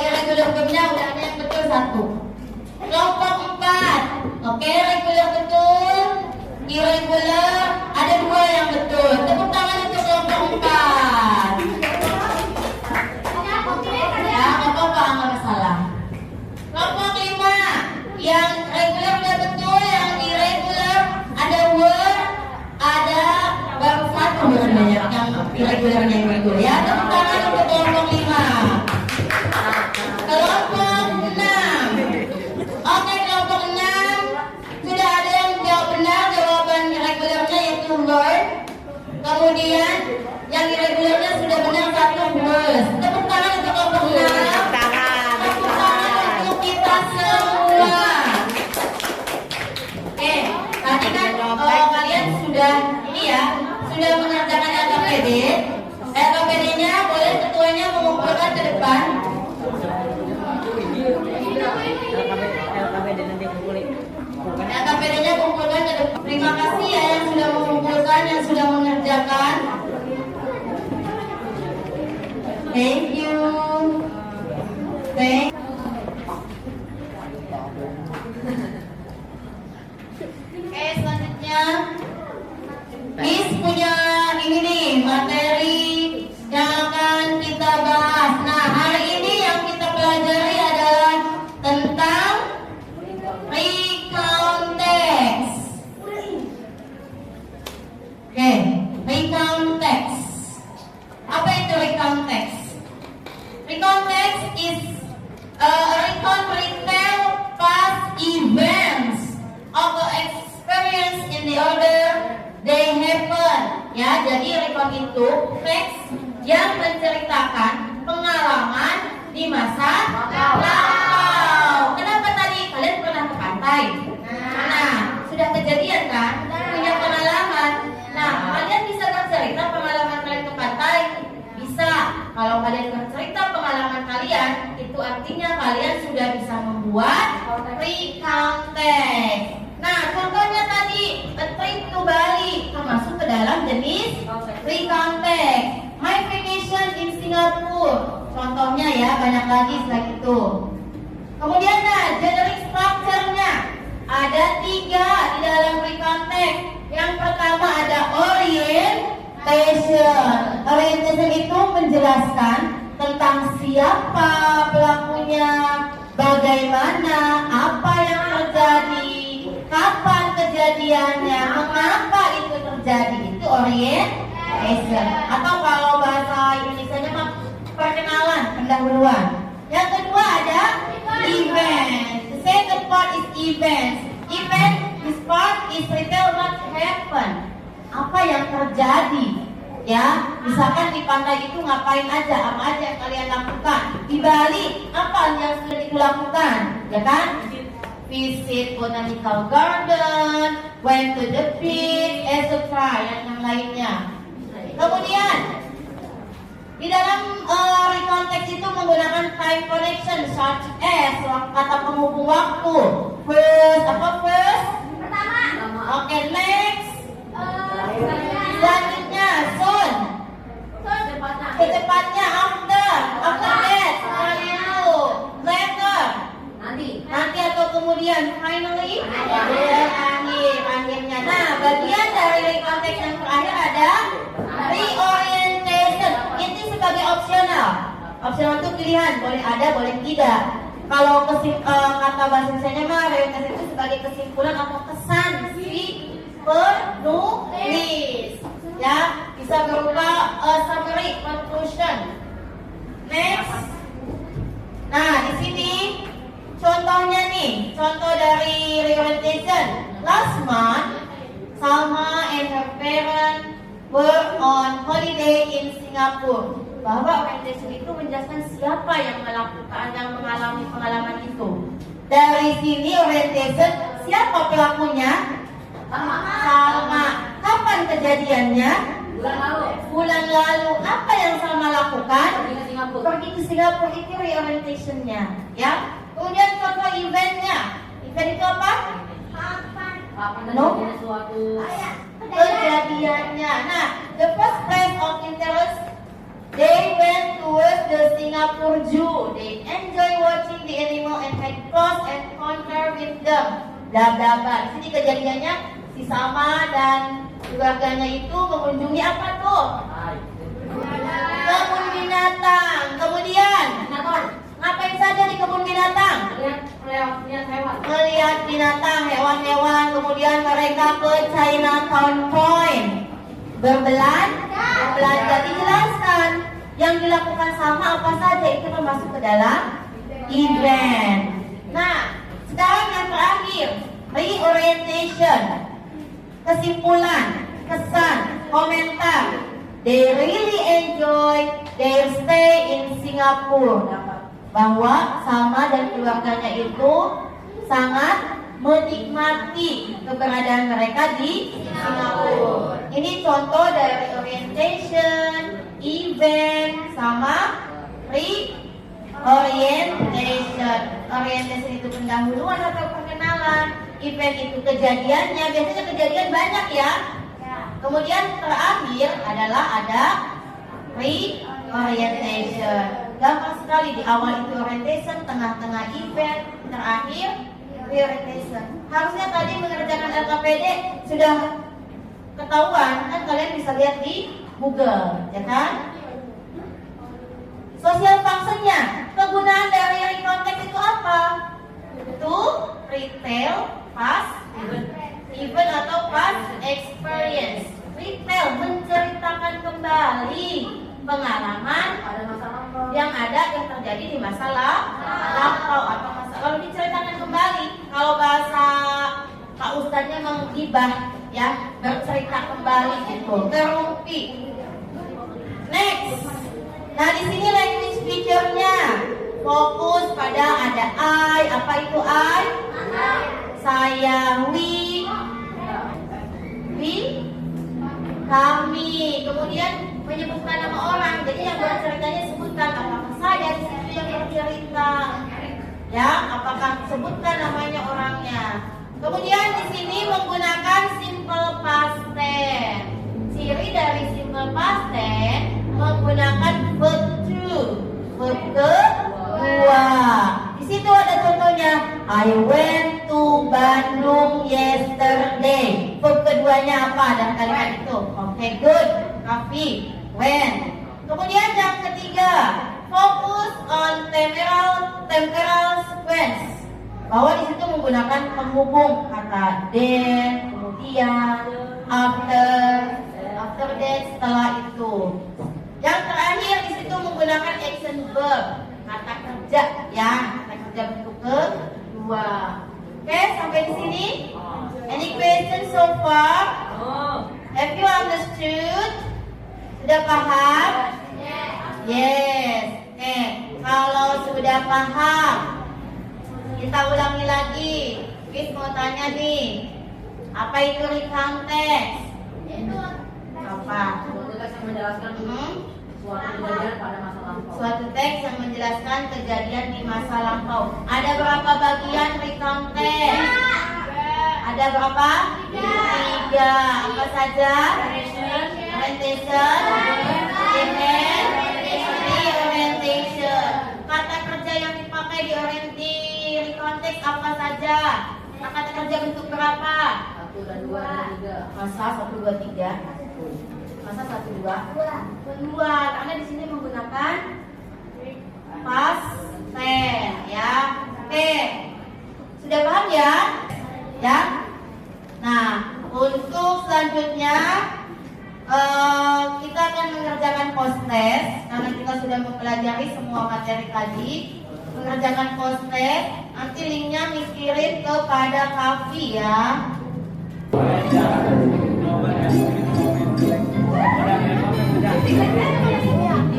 irregular booknya udah ada yang betul 1. Kelompok 4, oke, regular betul, irregular ada 2 yang betul. Tepuk tangan untuk kelompok 4. Ya, nggak apa-apa, nggak masalah. Kelompok 5, yang regular udah betul, yang irregular ada word, ada baru 1 sebenarnya yang irregularnya yang betul ya. Tepuk tangan untuk kelompok 5. Kelompok 6. Oke, kelompok 6 sudah ada yang jawab benar, jawaban irregularnya yaitu word. Kemudian yang irregularnya sudah benar 1 words. Tepuk tangan untuk kelompok 6. Tepuk tangan untuk kita semua. Oke, tadi kan kalian sudah ini ya, sudah mengerjakan LKPD. LKPD-nya boleh ketuanya mengumpulkan ke depan. LKPD-nya kumpulkan ke depan. Terima kasih ya yang sudah mengumpulkan, yang sudah mengerjakan. Thank you. Thank. Oke, selanjutnya Miss punya ini nih materi yang akan kita bahas. Nah, hari ini yang kita pelajari adalah tentang recount text. Oke, recount text. Apa itu recount text? Recount text is a recount retell past events of the experience in the order they happen. Ya, jadi recount itu teks yang menceritakan pengalaman di masa Kalau kalian bercerita pengalaman kalian, itu artinya kalian sudah bisa membuat recount text. Nah, contohnya tadi, a trip to Bali termasuk ke dalam jenis recount text. My vacation in Singapore. Contohnya ya, banyak lagi selain itu. Kemudian generic structure-nya ada 3 di dalam recount text. Yang pertama ada orientation. Orientation itu menjelaskan tentang siapa pelakunya, bagaimana, apa yang terjadi, kapan kejadiannya, mengapa itu terjadi. Itu orientation. Atau kalau bahasa Indonesianya mah perkenalan, pendahuluan. Yang kedua ada event. The second part is events. Event, this part is retell what happened. Apa yang terjadi? Ya, misalkan di pantai itu ngapain aja, apa aja yang kalian lakukan. Di Bali, apa yang sudah dilakukan? Ya kan? Visit botanical garden, went to the beach, etc. Yang lainnya. Kemudian di dalam recount text itu menggunakan time connection such as kata penghubung waktu. First, apa first? Pertama. Oke, next. Selanjutnya, soon. Secepatnya, after that, setelah itu, later. Nanti atau kemudian, finally, akhirnya. Nah, bagian dari recount text yang terakhir ada reorientation. Ini sebagai opsional. Opsional itu pilihan, boleh ada, boleh tidak. Kalau kata bahasa Indonesia mah reorientation itu sebagai kesimpulan atau kesan si penulis. Ya, bisa berupa summary, conclusion. Next. Nah, di sini contohnya nih, contoh dari reorientation. Last month, Salma and her parents were on holiday in Singapore. Bahwa orientation itu menjelaskan siapa yang mengalami pengalaman itu. Dari sini orientation, siapa pelakunya? Salma. Kapan kejadiannya? Bulan lalu. Apa yang Salma lakukan? Pergi ke Singapura. Itu reorientationnya, ya. Kemudian contoh eventnya. Event itu apa? Kejadiannya. Nah, the first place of interest, they went towards the Singapore Zoo. They enjoy watching the animal and had close encounter with them. Bla bla bla. Di sini kejadiannya si Salma dan keluarganya itu mengunjungi apa tuh? Kebun binatang. Kemudian ngapain saja di kebun binatang? Melihat binatang, hewan-hewan. Kemudian mereka ke Chinatown Point berbelanja. Dijelaskan yang dilakukan Salma apa saja, itu termasuk ke dalam event. Nah, sekarang yang terakhir, reorientation. Kesimpulan, kesan, komentar. They really enjoy their stay in Singapore. Bahwa Salma dan keluarganya itu sangat menikmati keberadaan mereka di Singapura. Ini contoh dari orientation, event, sama reorientation. Orientation itu pendahuluan atau perkenalan. Event itu kejadiannya. Biasanya kejadian banyak ya. Kemudian terakhir adalah ada reorientation. Gampang sekali, di awal itu orientation, tengah-tengah event, terakhir reorientation. Harusnya tadi mengerjakan LKPD sudah ketahuan, kan kalian bisa lihat di Google, ya kan? Social functionnya, kegunaan dari recount text itu apa? Itu retell past event atau past experience. Retell, menceritakan kembali pengalaman yang terjadi di masa lampau atau masa lalu, diceritakan kembali. Kalau bahasa Pak Ustadznya menggibah, ya, bercerita kembali gitu, terumpi. Next. Nah, di sini language feature-nya fokus pada ada I. Apa itu I? Saya, we, kami. Kemudian menyebutkan nama orang. Jadi yang berceritanya sebutkan Ya, apakah sebutkan namanya orangnya. Kemudian di sini menggunakan simple past tense. Ciri dari simple past tense menggunakan verb to, verb kedua. Di situ ada contohnya, I went to Bandung yesterday. Verb keduanya apa dalam kalimat itu? Oke, good, Rafi, went. Kemudian yang ketiga, focus on temporal sequence. Bahwa di situ menggunakan penghubung kata then, kemudian, after that, setelah itu. Yang terakhir di situ menggunakan action verb, kata kerja, ya, kata kerja bentuk kedua. Oke, sampai di sini. Any question so far? Have you understood? Sudah paham? Yes. Oke, kalau sudah paham, kita ulangi lagi. Chris mau tanya nih, apa itu recount text? Apa? Suatu teks yang menjelaskan kejadian di masa lampau. Ada berapa bagian recount text? Ada berapa? 3. Apa saja? Orientation, event, reorientation. Kata kerja yang dipakai di recount text apa saja? Kata kerja bentuk berapa? 1 dan 2 dan 3. Masa 1, 2, 3? Masa 1, 2? 2. Karena di sini menggunakan past tense, ya. Oke. Sudah paham ya? Ya. Nah, untuk selanjutnya kita akan mengerjakan post test karena kita sudah mempelajari semua materi tadi. Mengerjakan post test, nanti linknya kirim kepada Kavi ya.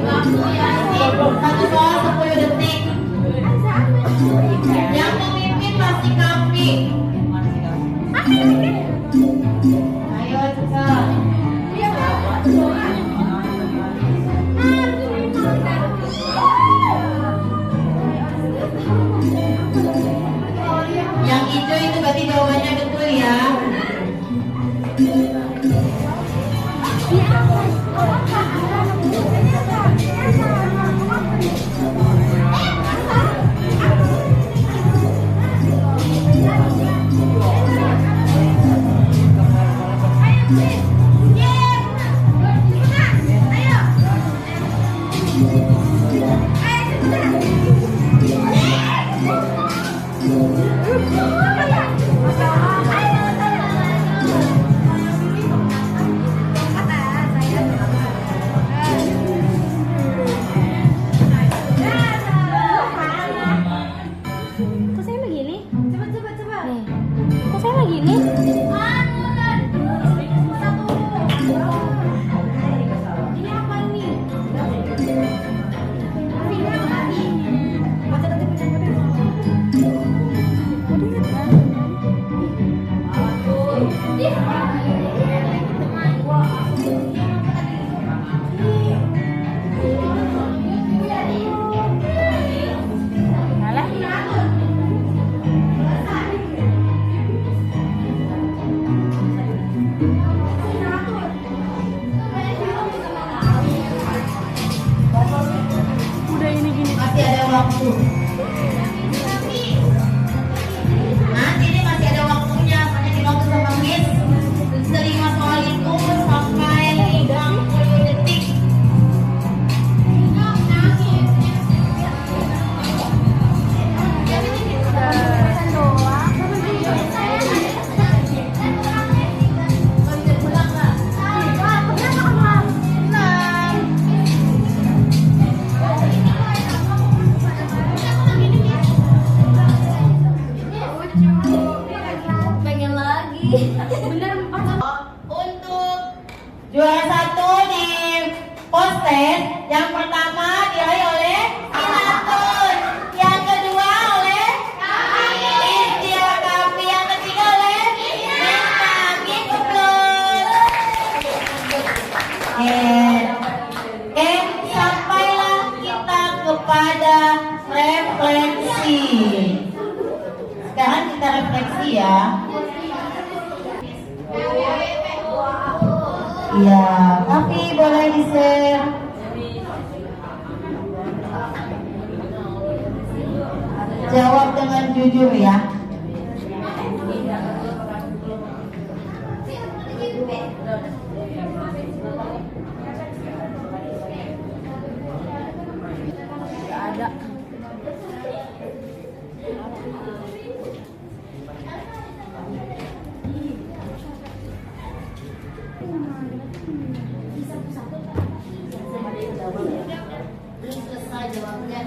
Waktu ya, 1 soal 10 detik. Yang memimpin masih Kavi. Ayo cepat. Yang hijau itu berarti jawabannya betul ya. Masih ada waktu. Nanti ini masih ada waktunya, hanya di waktu sama Miss. Terima soal itu sampai 50 detik. Untuk juara 1 di post test, yang pertama diraih oleh Sinatun, yang kedua oleh Istia Kavi, yang ketiga oleh Minta. Gitu plus. Oke, sampailah kita kepada refleksi. Sekarang kita refleksi ya. Iya, tapi boleh di-share. Jawab dengan jujur ya. Selesai jawabnya.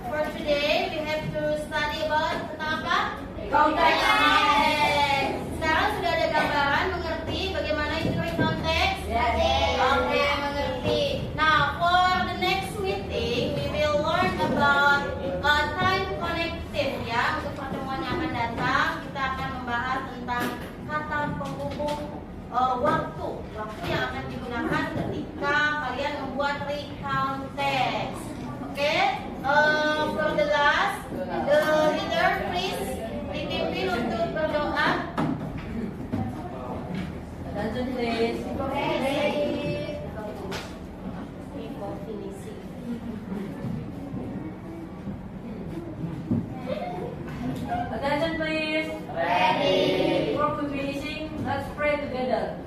For today, we have to study about tentang apa? Konteks. Sekarang sudah ada gambaran, mengerti bagaimana istilah konteks? Oke, mengerti. Now, for the next meeting, we will learn about time connective ya. Untuk pertemuan yang akan datang, kita akan membahas tentang kata penghubung waktu yang akan digunakan ketika kalian membuat recount text. Okay, for the last, the leader please dipimpin untuk berdoa. Attention please. Attention please. Ready. Before we finishing, let's pray together.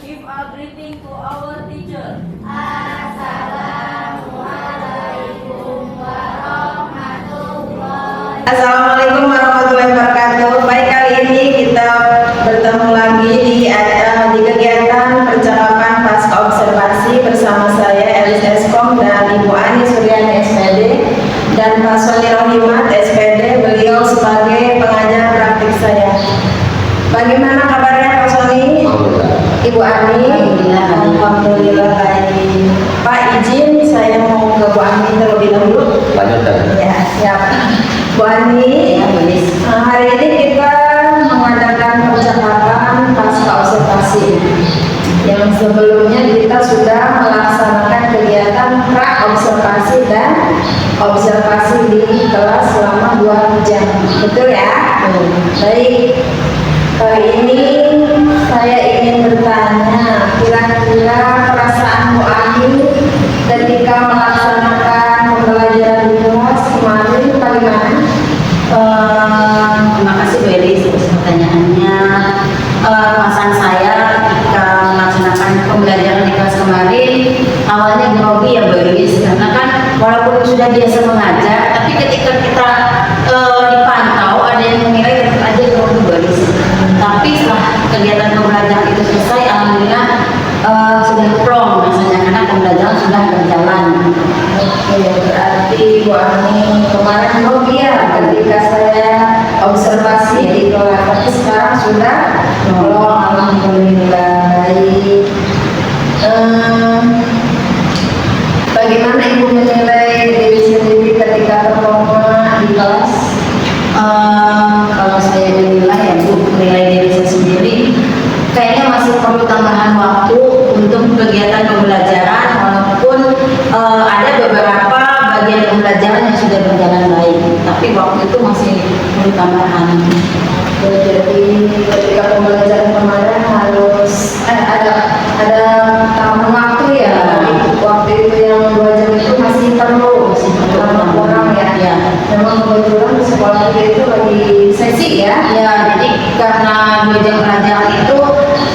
Give a greeting to our teacher. Assalamualaikum warahmatullahi wabarakatuh. Baik, kali ini kita bertemu lagi di kegiatan percakapan pasca observasi bersama saya Elis Eskom dan Ibu Ani Suryani SPD dan Pak Soni Rohimat SPD, beliau sebagai pengajar praktik saya. Bagaimana kabarnya Pak Soni? Ibu Ani? Alhamdulillah baik. Pak, izin saya mau ke Bu Ani terlebih dahulu. Ya, siap. Bu Ani, hari ini kita mengadakan percakapan pasca observasi. Yang sebelumnya kita sudah melaksanakan kegiatan pra observasi dan observasi di kelas selama 2 jam. Betul ya? Baik. Kali ini saya ingin bertanya, kira-kira perasaan Bu Ani ketika melaksanakan pembelajaran di kelas kemarin bagaimana? Terima kasih Bu Elis atas pertanyaannya. Perasaan saya ketika melaksanakan pembelajaran di kelas kemarin awalnya grogi ya Bu Elis, karena kan walaupun sudah biasa mengajar, tapi ketika kita dipantau ada yang menilai tetap aja grogi Bu Elis. Tapi setelah kegiatan pembelajaran itu selesai, alhamdulillah sudah plong rasanya karena pembelajaran sudah berjalan. Oke, berarti Bu Ani kemarin grogi ya ketika saya observasi di kelas, tapi sekarang sudah plong, alhamdulillah. Baik. Bagaimana Ibu menilai diri sendiri tambahan. Jadi ketika pembelajaran kemarin harus ada tambahan waktu ya. Waktu itu yang 2 jam itu masih perlu tambah kurang ya. Ya. Memang kebetulan di sekolah itu lagi sesi ya. Ya, jadi karena 2 jam pelajaran itu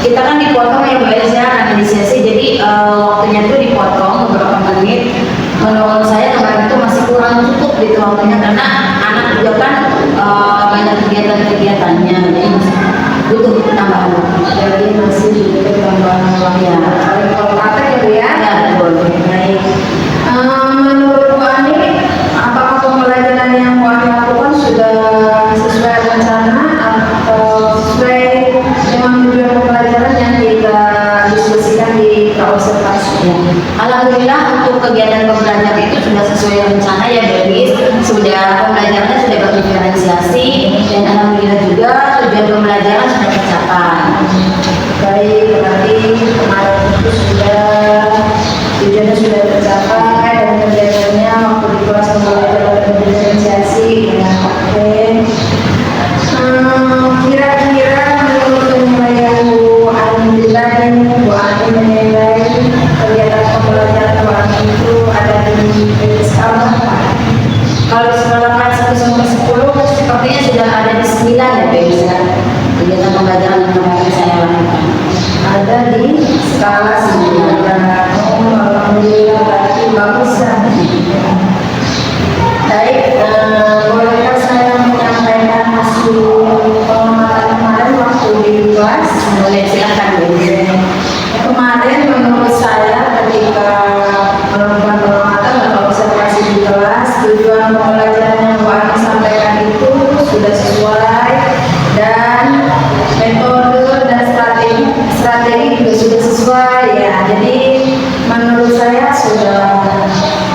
kita kan dipotong ya guys ya, ada di sesi, jadi waktunya tuh dipotong beberapa menit. Menurut saya kemarin itu masih kurang cukup gitu waktunya, karena anak juga kan banyak kegiatan-kegiatannya, jadi masih butuh tambahan waktu. Jadi masih butuh tambahan waktu. Ya, Kalau praktek ya Bu ya. ya betul. Baik. Menurut Bu Ani, apakah pembelajaran yang Bu Ani lakukan sudah sesuai rencana atau sesuai dengan tujuan pembelajaran yang kita diskusikan di observasi? Ya. Alhamdulillah untuk kegiatan pembelajaran itu sudah sesuai rencana ya Beris, sudah pembelajarannya sudah berdiferensiasi, dan alhamdulillah juga tujuan pembelajaran sudah tercapai. Baik, berarti kemarin itu tujuannya sudah tercapai dan kegiatannya waktu di kelas pembelajaran berdiferensiasi ya. Oke. Kira-kira menurut penilaian Bu Ani tadi, Bu Ani menilai kegiatan pembelajaran Bu Ani itu ada di skala berapa? Kalau skalakan 1 sampai 10 sepertinya sudah ada di 9 ya Beris ya, kegiatan pembelajaran yang kemarin saya lakukan. Ada di skala 9. Alhamdulillah berarti bagus ya. Baik, bolehkah saya menyampaikan hasil pengamatan kemarin waktu di kelas? Boleh, silakan Beris. Kemarin menurut saya ketika melakukan pengamatan atau observasi di kelas, tujuan pembelajaran yang Bu Ani sampaikan itu sudah sesuai, dan metode dan strategi juga sudah sesuai ya. Jadi menurut saya sudah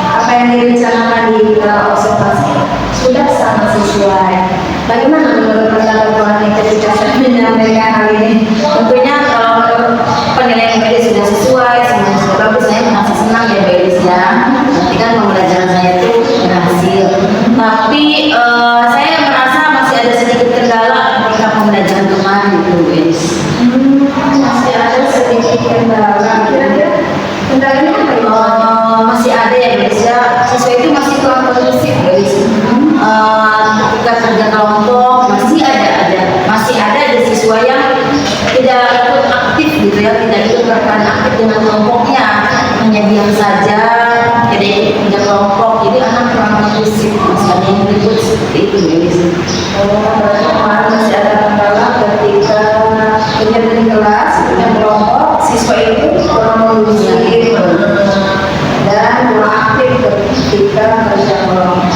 apa yang direncanakan di observasi sudah sangat sesuai. Bagaimana menurut pendapat Bu Ani ketika saya menyampaikan hal ini? Tentunya kalau menurut penilaian Beris sudah sesuai, semuanya sudah bagus, saya merasa senang ya Beris ya. Nanti kan pembelajaran saya itu berhasil. Tapi saya merasa masih ada sedikit kendala ketika pembelajaran kemarin itu Beris. Masih ada sedikit kendala. Kira-kira kendalanya apa itu? Masih ada ya Beris ya. Siswa itu masih kurang kondusif Beris. Ketika kerja kelompok masih ada siswa yang tidak ikut aktif gitu ya, tidak ikut berperan aktif dengan kelompoknya, hanya diam saja, tidak ikut kerja kelompok, jadi anak kurang kondusif, masih ada yang ribut seperti itu Beris. Berarti kemarin masih ada kendala ketika kegiatan di kelas, kegiatan kelompok, siswa itu kurang kondusif dan kurang aktif ketika kerja kelompok.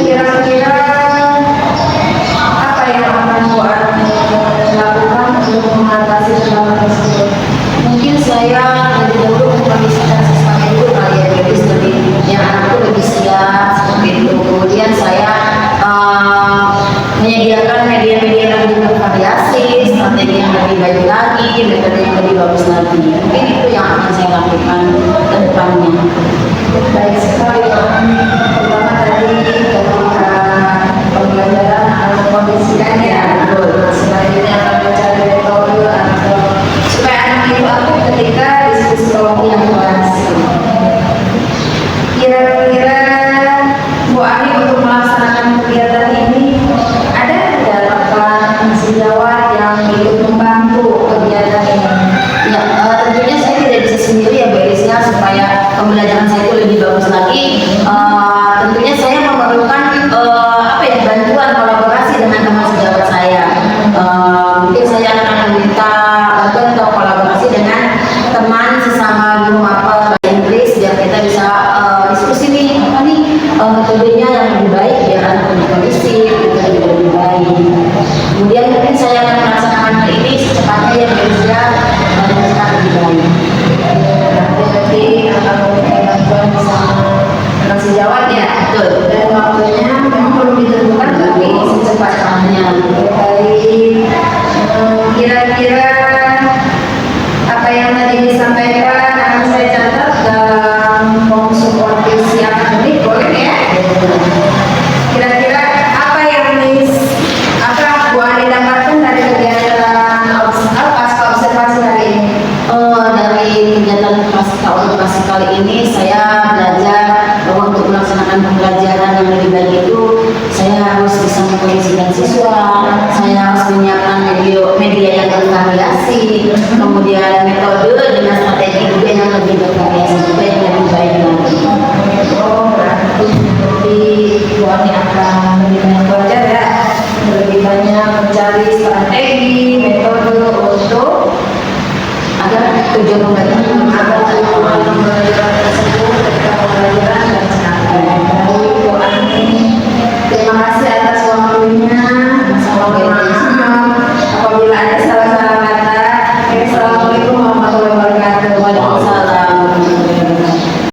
Kira-kira apa yang akan Bu Ani lakukan untuk mengatasi kendala tersebut? Mungkin saya lebih dahulu mengkondisikan siswa itu kali ya Beris, lebih yang anakku lebih siap seperti itu. Kemudian saya menyediakan media-media yang lebih bervariasi, strategi yang lebih baik lagi, metode yang lebih bagus lagi. Mungkin itu yang akan saya lakukan ke depannya. Baik sekali Pak Ani. Pertama tadi ketika pembelajaran harus mengkondisikan ya. Selanjutnya akan mencari metode atau supaya anak itu aktif ketika diskusi kelompok yang kelas. Kira-kira Bu Ani untuk melaksanakan kegiatan ini ada rekan sejawat yang ikut membantu kegiatan ini? Ya, tentunya saya tidak bisa sendiri ya Berisnya, supaya pembelajaran saya itu lebih bagus lagi. Tentunya saya memerlukan bantuan kolaborasi dengan teman sejawat saya. Mungkin saya akan meminta bantuan atau kolaborasi dengan teman sesama guru mapel bahasa Inggris, biar kita bisa diskusi nih apa nih metodenya yang lebih baik biar anak lebih kondusif, kita juga lebih baik. Kemudian mungkin saya akan melaksanakan hal ini secepatnya ya Berisnya, dan kita lebih baik. Nanti akan meminta bantuan bersama teman sejawat ya. Betul. Dan waktunya memang belum ditentukan tapi secepatnya. Baik. Kira-kira apa yang tadi disampaikan akan saya catat dalam form supervisi akademik, boleh ya? Kira-kira apa yang Miss saya belajar bahwa untuk melaksanakan pembelajaran yang lebih baik itu saya harus bisa mengkondisikan siswa, saya harus menyiapkan media yang bervariasi, kemudian metode